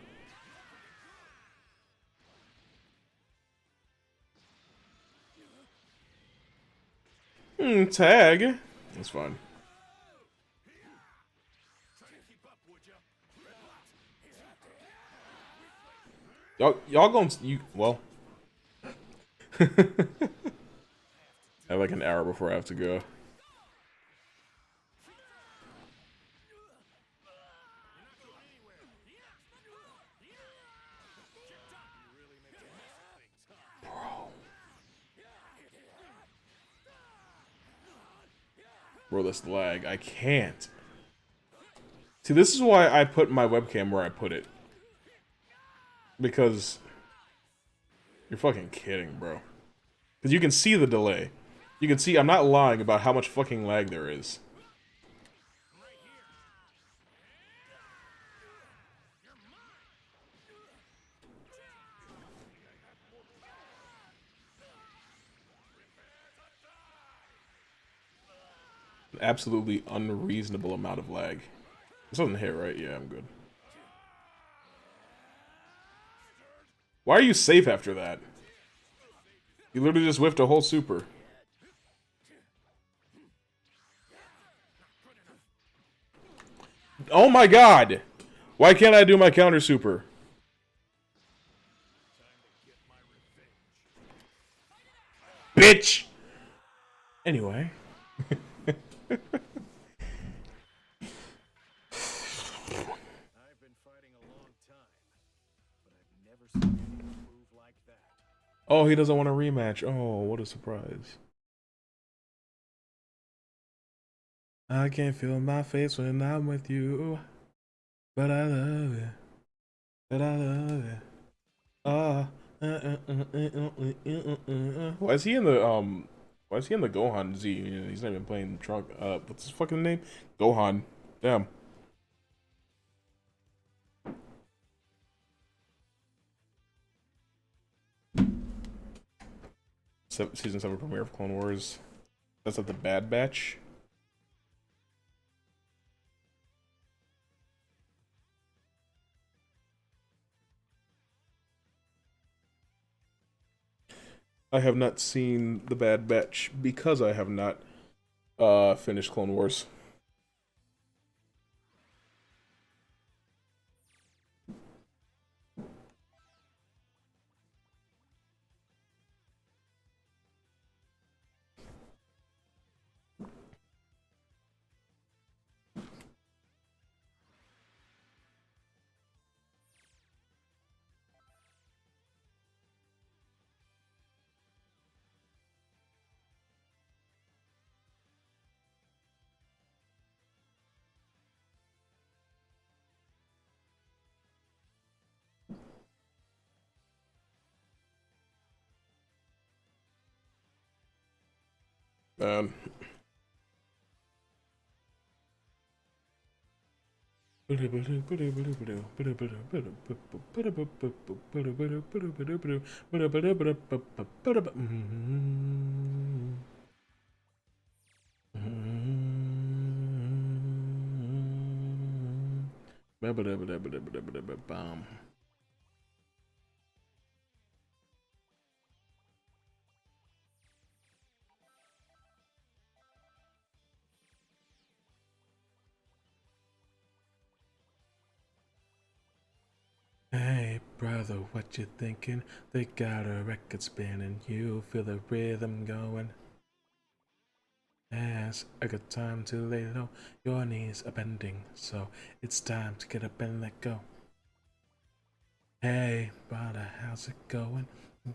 S1: Tag. That's fine. Y'all going you well. I have like an hour before I have to go. Bro, this lag. I can't. See, this is why I put my webcam where I put it. Because you're fucking kidding, bro. Because you can see the delay. You can see I'm not lying about how much fucking lag there is. An absolutely unreasonable amount of lag. This doesn't hit, right? Yeah, I'm good. Why are you safe after that? You literally just whiffed a whole super. Oh my god! Why can't I do my counter super? Bitch! Anyway. Oh, he doesn't want a rematch. Oh, what a surprise. I can't feel my face when I'm with you. But I love it. But I love it. Ah. Why is he in the Why is he in the Gohan Z? He's not even playing Trunk. What's his fucking name? Gohan. Damn. Season 7 premiere of Clone Wars. That's at the Bad Batch. I have not seen the Bad Batch because I have not finished Clone Wars. Man. Hey, brother, what you thinking? They got a record spinning, you feel the rhythm going. As a good time to lay low, your knees are bending, so it's time to get up and let go. Hey, brother, how's it going?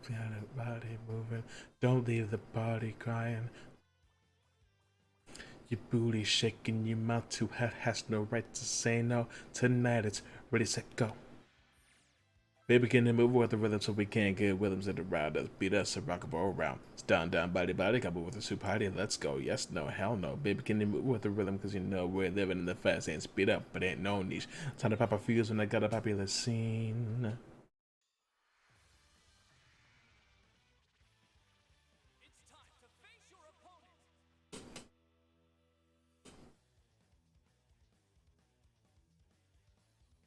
S1: Got a body moving, don't leave the body crying. Your booty shaking, your mouth too hot, has no right to say no. Tonight it's ready, set, go. Baby, can you move with the rhythm so we can't get rhythms that around us? Beat us and rock and roll around. It's down, body, got move with the super party. Let's go. Yes, no, hell no. Baby, can you move with the rhythm? Cause you know we're living in the fast and speed up, but ain't no niche. Time to pop a fuse when I got a popular scene.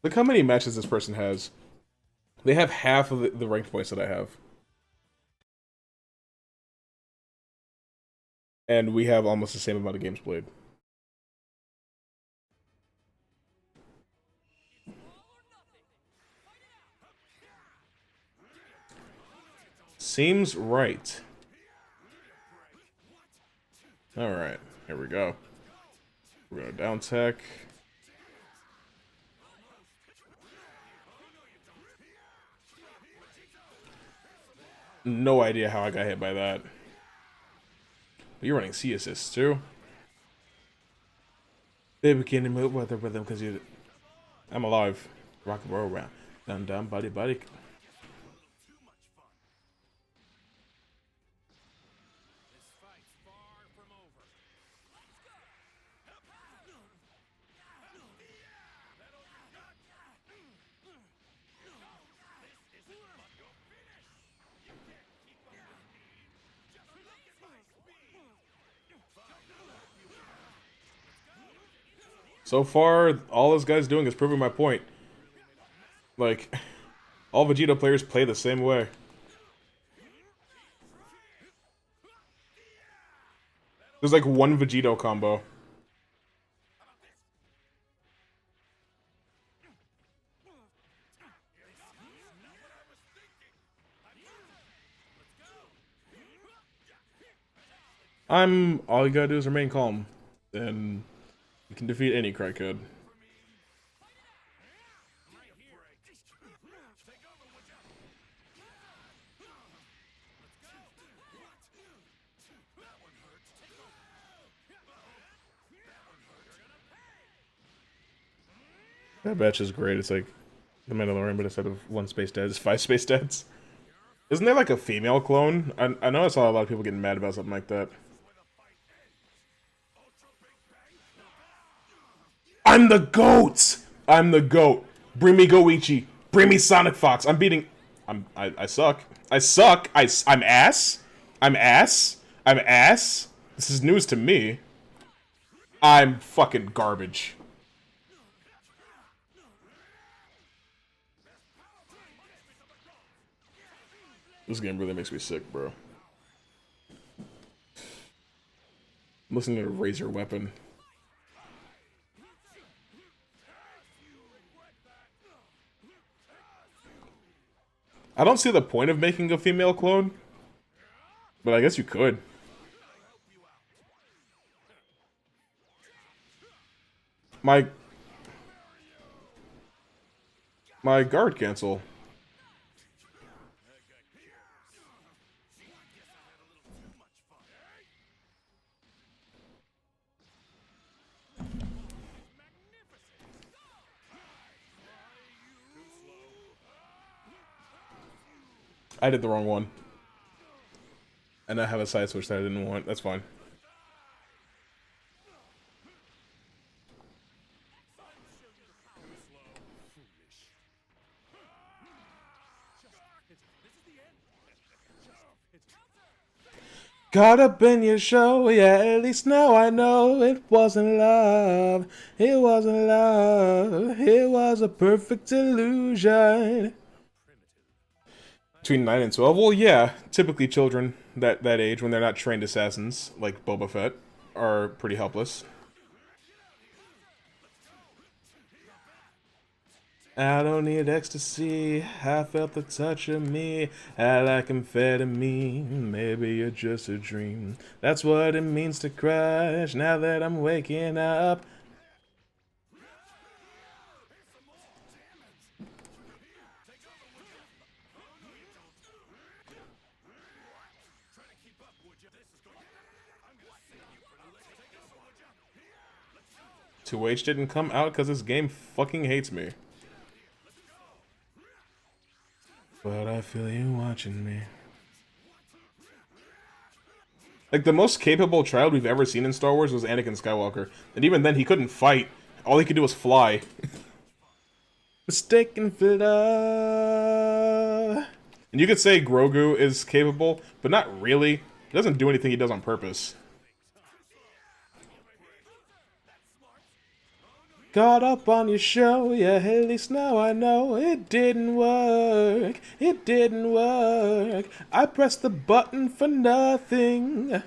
S1: Look how many matches this person has. They have half of the ranked points that I have. And we have almost the same amount of games played. Seems right. Alright, here we go. We're gonna down tech. No idea how I got hit by that. But you're running C assists too. Baby, can you move with the rhythm? Because you, I'm alive. Rock and roll around. Down, body. So far, all this guy's doing is proving my point. Like, all Vegeta players play the same way. There's like one Vegito combo. All you gotta do is remain calm. And you can defeat any crackhead. That batch is great. It's like the Mandalorian, but instead of one space dad, it's 5 space dads. Isn't there like a female clone? I know I saw a lot of people getting mad about something like that. I'm the GOAT! I'm the GOAT. Bring me Goichi. Bring me Sonic Fox. I'm beating... I suck. I suck. I'm ass. I'm ass. I'm ass. This is news to me. I'm fucking garbage. This game really makes me sick, bro. I'm listening to Razor Weapon. I don't see the point of making a female clone, but I guess you could. My guard cancel. I did the wrong one. And I have a side switch that I didn't want. That's fine. Caught up in your show, yeah, at least now I know it wasn't love. It wasn't love. It was a perfect illusion. Between 9 and 12? Well, yeah. Typically children that age, when they're not trained assassins, like Boba Fett, are pretty helpless. I don't need ecstasy, I felt the touch of me, I like amphetamine, maybe you're just a dream. That's what it means to crush, now that I'm waking up. Two H didn't come out because this game fucking hates me. But I feel you watching me. Like, the most capable child we've ever seen in Star Wars was Anakin Skywalker. And even then, he couldn't fight. All he could do was fly. Mistaken for love. And you could say Grogu is capable, but not really. He doesn't do anything he does on purpose. Caught up on your show, yeah, at least now I know it didn't work. It didn't work. I pressed the button for nothing.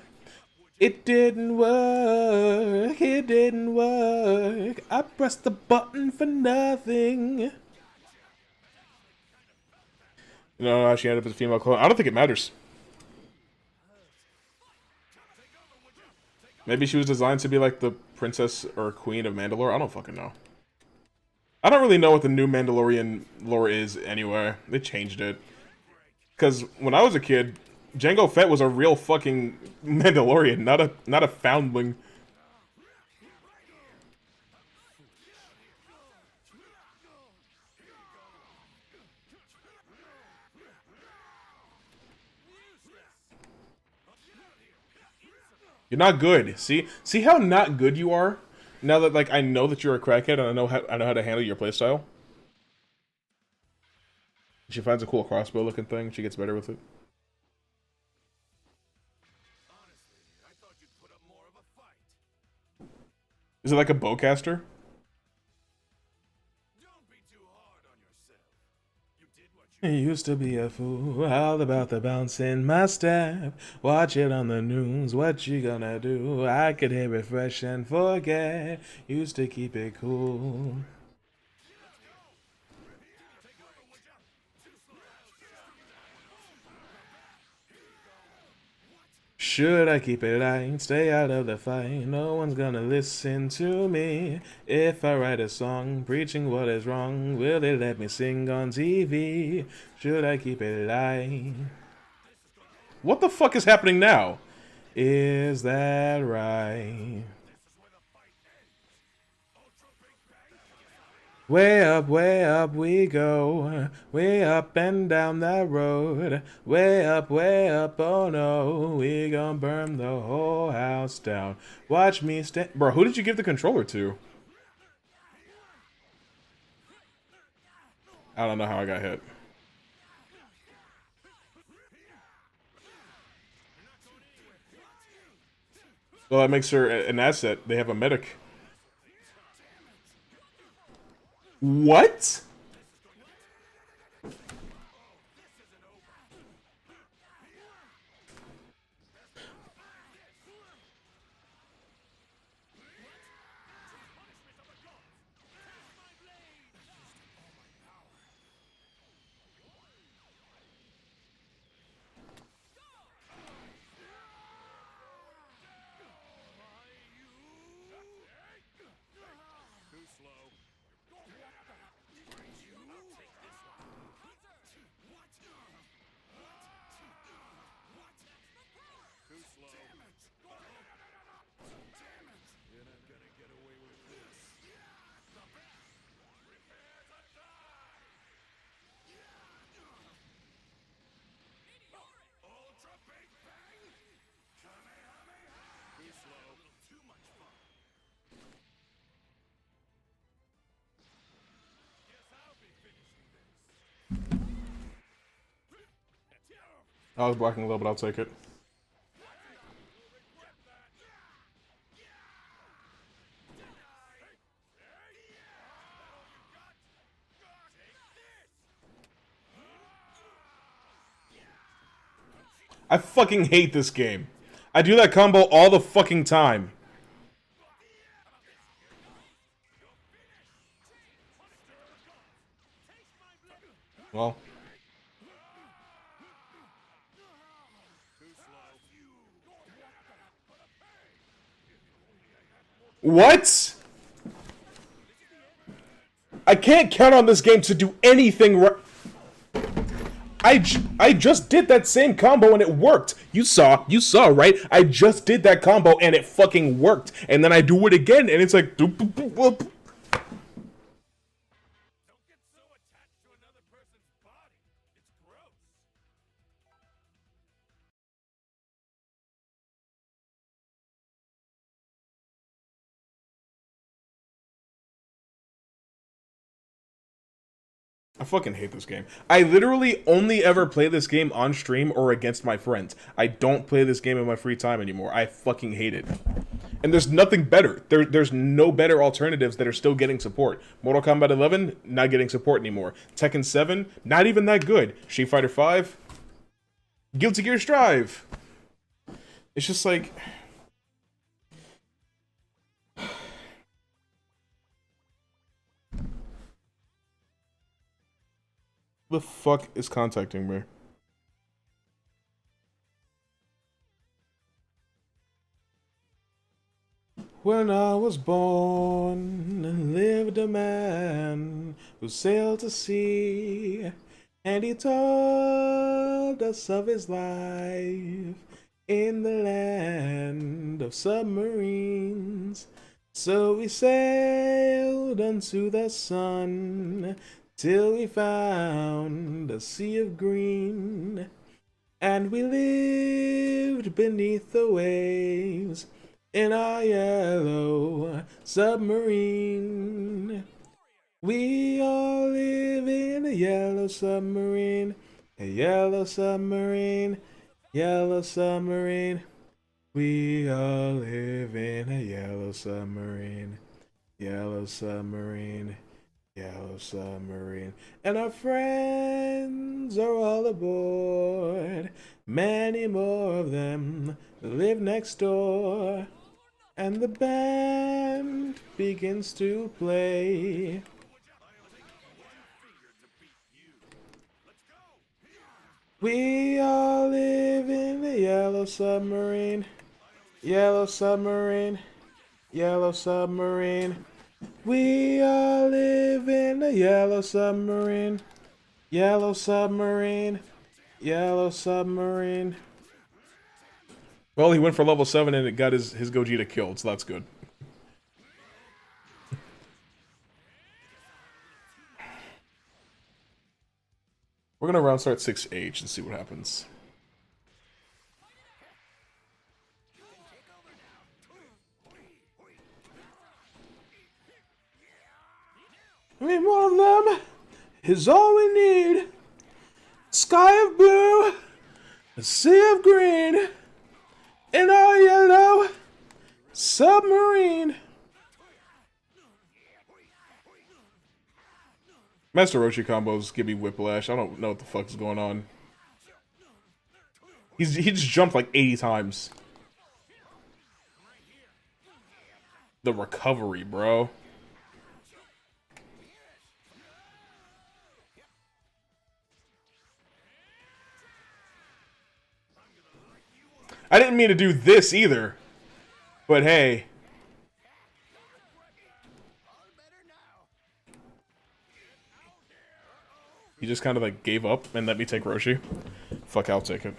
S1: It didn't work. It didn't work. I pressed the button for nothing. You know how she ended up as a female clone? I don't think it matters. Maybe she was designed to be like the princess or queen of Mandalore. I don't fucking know. I don't really know what the new Mandalorian lore is anyway. They changed it. Because when I was a kid, Jango Fett was a real fucking Mandalorian, not a foundling. You're not good. See how not good you are? Now that like I know that you're a crackhead and I know how to handle your playstyle. She finds a cool crossbow looking thing, she gets better with it. Is it like a bowcaster? You used to be a fool, all about the bounce in my step. Watch it on the news, what you gonna do? I could hit refresh and forget. Used to keep it cool. Should I keep it light, stay out of the fight? No one's gonna listen to me. If I write a song preaching what is wrong, will they let me sing on TV? Should I keep it light? What the fuck is happening now? Is that right? Way up we go. Way up and down that road. Way up, oh no. We gonna burn the whole house down. Watch me stand. Bro, who did you give the controller to? I don't know how I got hit. Well, that makes her an asset. They have a medic. What? I was blocking a little, but I'll take it. I fucking hate this game. I do that combo all the fucking time. Well. What? I can't count on this game to do anything right. I just did that same combo and it worked. You saw, right? I just did that combo and it fucking worked. And then I do it again and it's like doop, boop, boop, boop. I fucking hate this game. I literally only ever play this game on stream or against my friends. I don't play this game in my free time anymore. I fucking hate it. And there's nothing better. There's no better alternatives that are still getting support. Mortal Kombat 11, not getting support anymore. Tekken 7, not even that good. Street Fighter 5, Guilty Gear Strive. It's just like... the fuck is contacting me? When I was born, lived a man who sailed to sea, and he told us of his life in the land of submarines. So we sailed unto the sun, till we found a sea of green, and we lived beneath the waves in our yellow submarine. We all live in a yellow submarine, a yellow submarine, yellow submarine. We all live in a yellow submarine, yellow submarine, yellow submarine. And our friends are all aboard, many more of them live next door. And the band begins to play. We all live in a yellow submarine, yellow submarine, yellow submarine. We all live in a yellow submarine, yellow submarine, yellow submarine. Well, he went for level 7 and it got his Gogeta killed, so that's good. We're gonna round start 6H and see what happens. I mean, one of them is all we need. Sky of blue, a sea of green, and our yellow submarine. Master Roshi combos give me whiplash. I don't know what the fuck is going on. He just jumped like 80 times. The recovery, bro. I didn't mean to do this either. But hey. He just kind of like gave up and let me take Roshi. Fuck, I'll take it.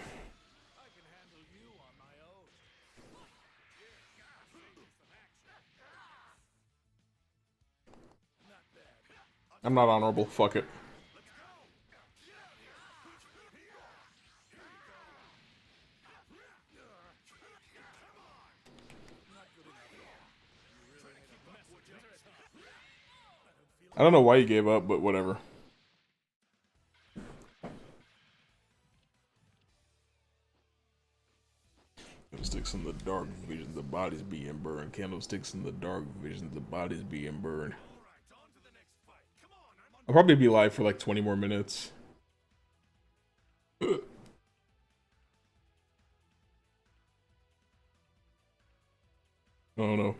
S1: I'm not honorable. Fuck it. I don't know why you gave up, but whatever. Candlesticks in the dark, visions of bodies being burned. Candlesticks in the dark, visions of bodies being burned. I'll probably be live for like 20 more minutes. I don't know.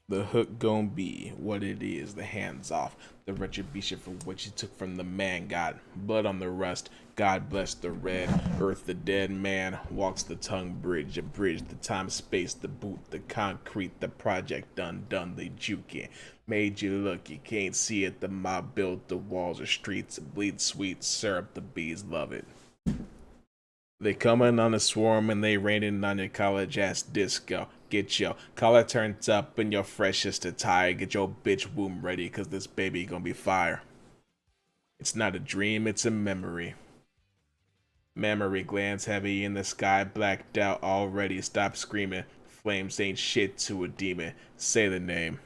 S1: The hook gon' be what it is, the hands off. The retribution for what you took from the man God. Blood on the rust, God bless the red. Earth the dead man, walks the tongue bridge. A bridge, the time space, the boot, the concrete, the project undone, the juke. Made you look, you can't see it. The mob built the walls or streets. Bleed sweet syrup, the bees love it. They coming on a swarm and they raining on your college ass disco. Get your collar turned up in your freshest attire. Get your bitch womb ready, cause this baby gonna be fire. It's not a dream, it's a memory. Memory glands heavy in the sky, blacked out already. Stop screaming. Flames ain't shit to a demon. Say the name.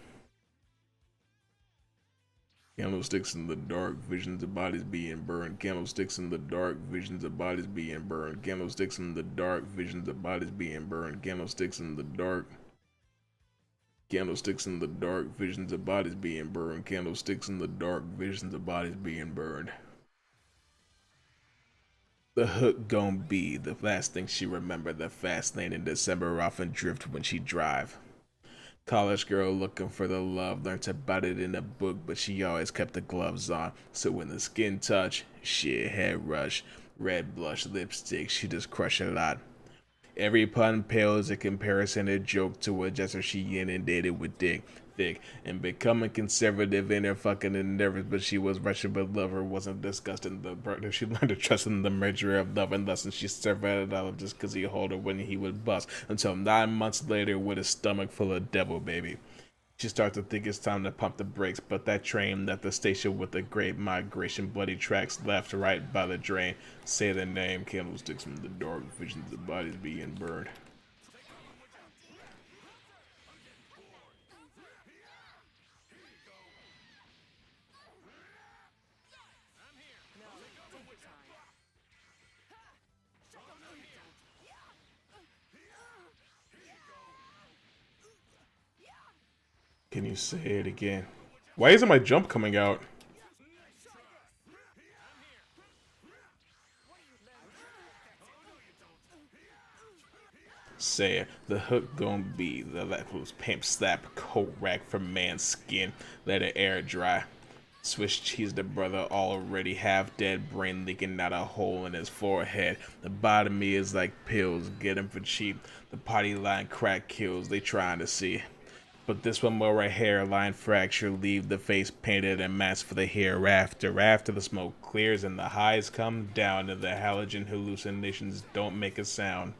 S1: Candlesticks in the dark, visions of bodies being burned. Candlesticks in the dark, visions of bodies being burned. Candlesticks in the dark, visions of bodies being burned. Candlesticks in the dark. Candlesticks in the dark, visions of bodies being burned. Candlesticks in the dark, visions of bodies being burned. The hook gon' be the last thing she remember. The fast lane in December off and drift when she drive. College girl looking for the love, learned about it in a book, but she always kept the gloves on. So when the skin touch, shit, head rush, red blush, lipstick, she just crush a lot. Every pun pales a comparison, a joke to a jester she inundated with dick, thick, and becoming conservative in her fucking endeavors, but she was Russian, but lover wasn't disgusting. The partner she learned to trust in the measure of love and lessons she survived out of just cause he hold her when he would bust, until 9 months later with a stomach full of devil baby. She starts to think it's time to pump the brakes, but that train left the station with a great migration, bloody tracks left right by the drain. Say the name, candlesticks from the dark, visions of bodies being burned. Can you say it again? Why isn't my jump coming out? Say it. The hook gon' be the was pimp slap coat rack from man's skin. Let it air dry. Swiss cheese the brother already half dead, brain leaking out a hole in his forehead. The bottom is like pills, get him for cheap. The potty line crack kills, they trying to see. But this one more right hairline fracture, leave the face painted and masked for the hereafter. After the smoke clears and the highs come down and the halogen hallucinations don't make a sound.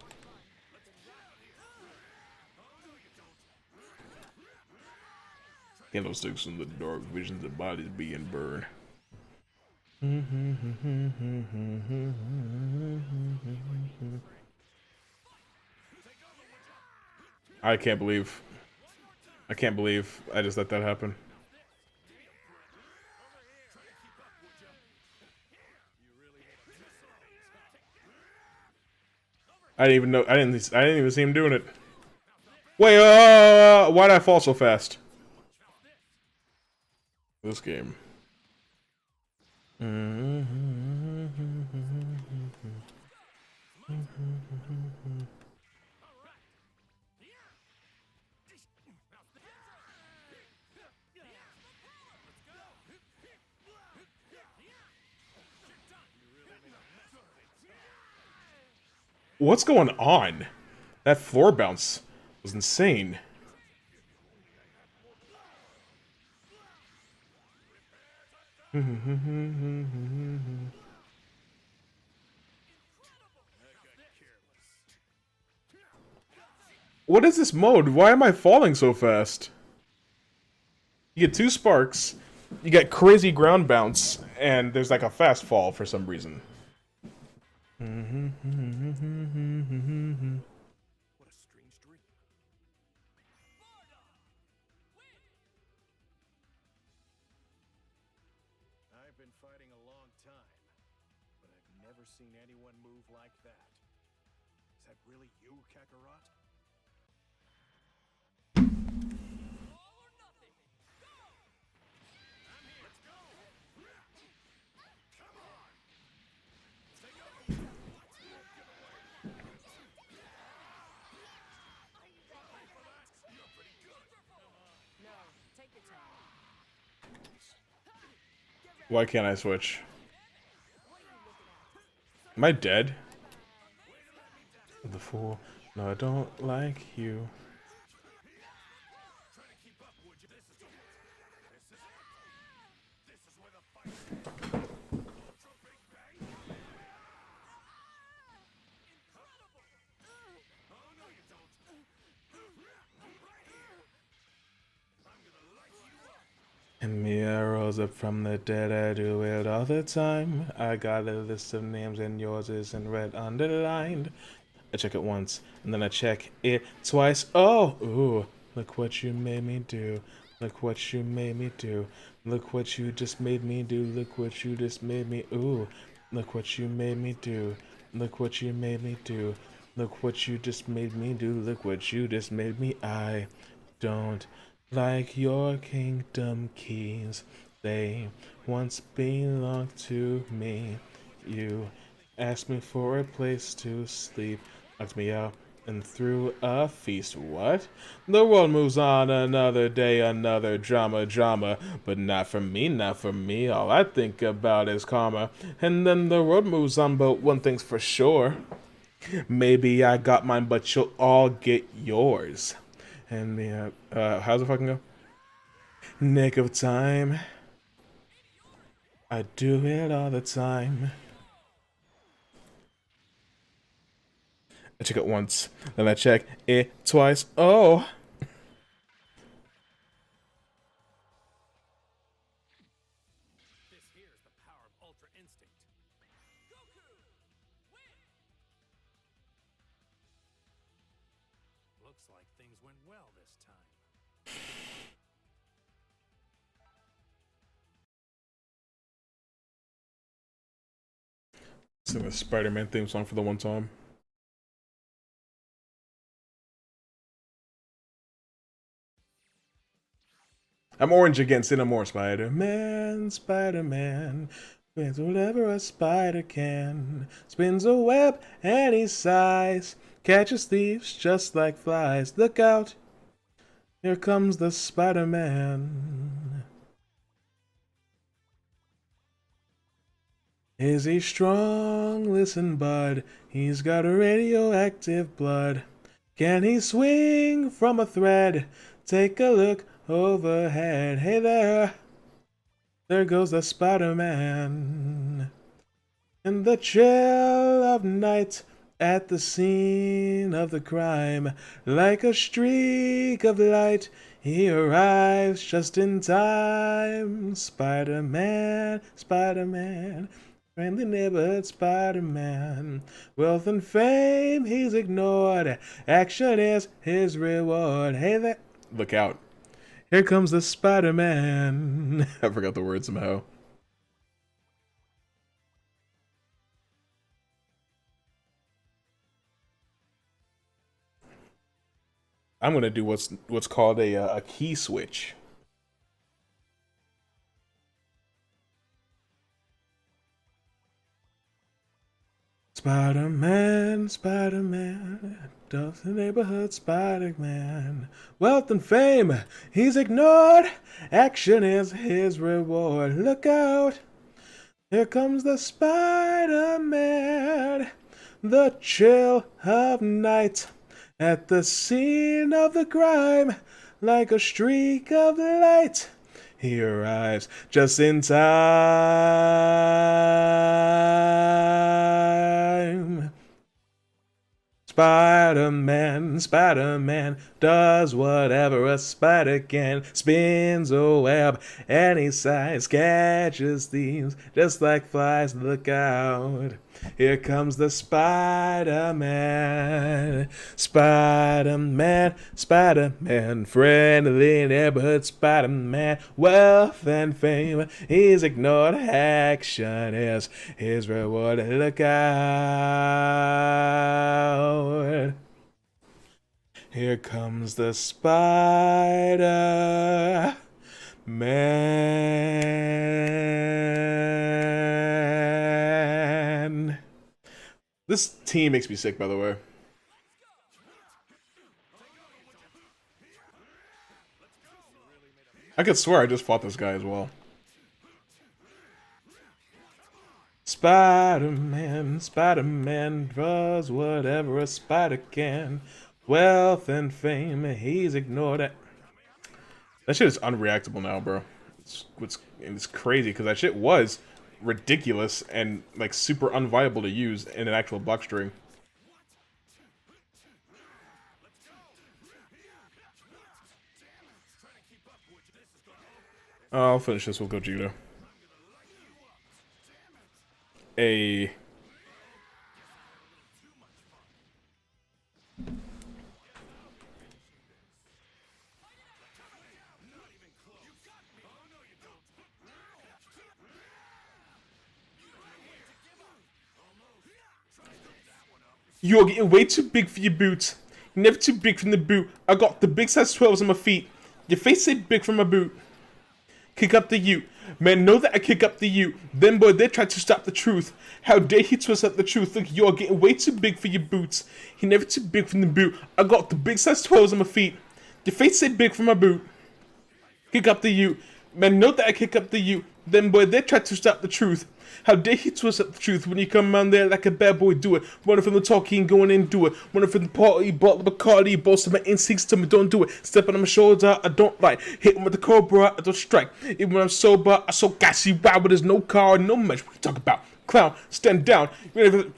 S1: Candlesticks in the dark, visions of bodies being burned. I can't believe. I can't believe I just let that happen. I didn't even know. I didn't even see him doing it. Wait, why'd I fall so fast? This game. What's going on? That floor bounce was insane. What is this mode? Why am I falling so fast? You get 2 sparks, you get crazy ground bounce, and there's like a fast fall for some reason.
S2: What a strange dream. I've been fighting a long time, but I've never seen anyone move like that. Is that really you, Kakarot? All or nothing. Go! I'm here. Let's go. Come on. Take over.
S1: Why can't I switch? Am I dead? The fool. No, I don't like you. And me, I rose up from the dead, I do it all the time. I got a list of names and yours is in red underlined. I check it once, and then I check it twice. Oh, ooh, look what you made me do. Look what you made me do. Look what you just made me do. Look what you just made me, ooh. Look what you made me do. Look what you made me do. Look what you just made me do. Look what you just made me. I don't like your kingdom keys. They once belonged to me. You asked me for a place to sleep, knocked me out and threw a feast. What? The world moves on another day, another drama, but not for me, not for me. All I think about is karma. And then the world moves on, but one thing's for sure. Maybe I got mine, but you'll all get yours. And the, how's it fucking go? Nick of time. I do it all the time. I check it once, then I check it twice. Oh!
S2: This here's the power of Ultra Instinct. Goku! Win! Looks like things went well this time.
S1: Sing the Spider-Man theme song for the one time. I'm orange again, say no more, Spider-Man, Spider-Man. Spins whatever a spider can. Spins a web any size. Catches thieves just like flies. Look out! Here comes the Spider-Man. Is he strong? Listen, bud. He's got radioactive blood. Can he swing from a thread? Take a look overhead. Hey there. There goes the Spider-Man. In the chill of night, At the scene of the crime, like a streak of light, he arrives just in time. Spider-Man, Spider-Man, friendly neighborhood Spider-Man. Wealth and fame he's ignored, action is his reward. Hey there, look out. Here comes the Spider-Man. I forgot the word somehow. I'm gonna do what's called a key switch. Spider-Man, Spider-Man, does the neighborhood Spider-Man. Wealth and fame, he's ignored. Action is his reward. Look out, here comes the Spider-Man. The chill of night at the scene of the crime, like a streak of light. He arrives just in time. Spider-Man, Spider-Man does whatever a spider can. Spins a web any size, catches thieves just like flies. Look out, here comes the Spider-Man. Spider-Man, Spider-Man, friendly neighborhood Spider-Man. Wealth and fame, he's ignored. Action is his reward. Look out. Here comes the Spider-Man. This team makes me sick, by the way. I could swear I just fought this guy as well. Spider-Man, Spider-Man does whatever a spider can. Wealth and fame, he's ignored it. That shit is unreactable now, bro. It's crazy because that shit was ridiculous and like super unviable to use in an actual block string. I'll finish this with Gogeta. A You're getting way too big for your boots. You're never too big from the boot. I got the big size 12s on my feet. Your face ain't big from my boot. Kick up the ute. Man, know that I kick up the ute. Then boy, they tried to stop the truth. How dare he twist up the truth? Look, you're getting way too big for your boots. You're never too big from the boot. I got the big size 12s on my feet. Your face ain't big from my boot. Kick up the ute. Man, know that I kick up the ute. Then boy, they tried to stop the truth. How dare he twist up the truth when you come around there like a bad boy, do it. Running from the talking, going in, do it. Running from the party, bottle of Bacardi, boasting my instincts, tell me don't do it. Stepping on my shoulder, I don't like. Hitting with the cobra, I don't strike. Even when I'm sober, I so gassy, wow, but there's no car, no match. What you talking about? Clown, stand down. You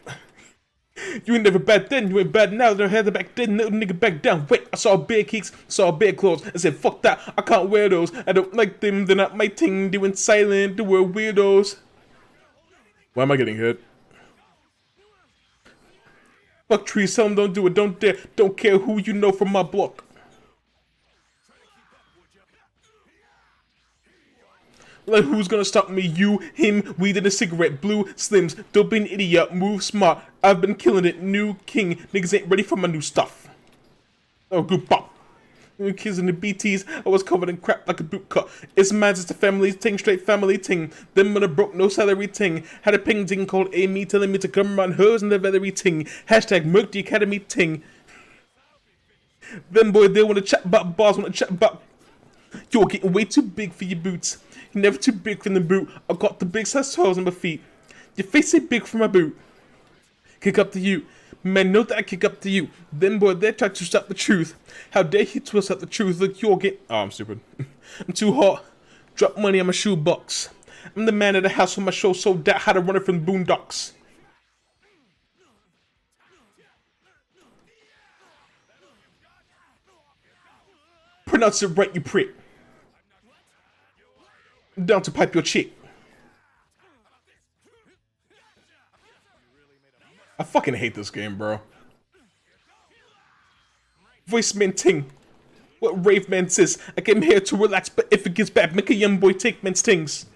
S1: ain't never bad then, you ain't bad now. Never had the back then, no nigga back down. Wait, I saw bare kicks, saw bare clothes. I said, fuck that, I can't wear those. I don't like them, they're not my thing. They went silent, they were weirdos. Why am I getting hit? Fuck trees, tell them don't do it, don't dare. Don't care who you know from my block. Like who's gonna stop me? You, him, weed and a cigarette, blue, slims, don't be an idiot, move smart. I've been killing it, new king. Niggas ain't ready for my new stuff. Oh, good pop. Kids in the BTs, I was covered in crap like a boot cut. It's mad, it's a family ting, straight family ting. Them when I broke no salary ting. Had a ping ting called Amy telling me to come run hers in the vetery ting. Hashtag Merc the Academy ting. Them boy, they wanna chat about bars, wanna chat about. You're getting way too big for your boots. You're never too big from the boot. I got the big size 12s on my feet. Your face ain't big for my boot. Kick up to you. Man, know that I kick up to you. Then boy, they tried to stop the truth. How dare he twist up the truth? Look, you're getting. Oh, I'm stupid. I'm too hot. Drop money on my shoebox. I'm the man of the house when my show sold out how to run it from the boondocks. Pronounce it right, you prick. Down to pipe your chick. I fucking hate this game, bro. Voice man ting. What rave man says, I came here to relax, but if it gets bad, make a young boy take man's things.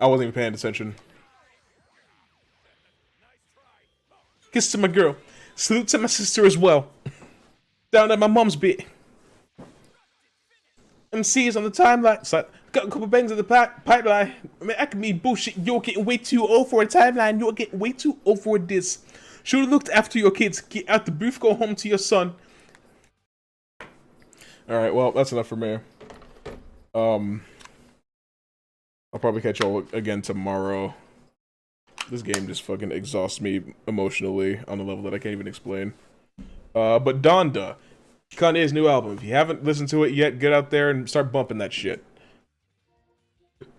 S1: I wasn't even paying attention. Kiss to my girl. Salute to my sister as well. Down at my mom's bit. MC's on the timeline. So got a couple bangs in the pipeline. I mean, I can mean bullshit. You're getting way too old for a timeline. You're getting way too old for this. Should have looked after your kids. Get out the booth. Go home to your son. All right. Well, that's enough for me. I'll probably catch y'all again tomorrow. This game just fucking exhausts me emotionally on a level that I can't even explain. But Donda, Kanye's new album. If you haven't listened to it yet, get out there and start bumping that shit.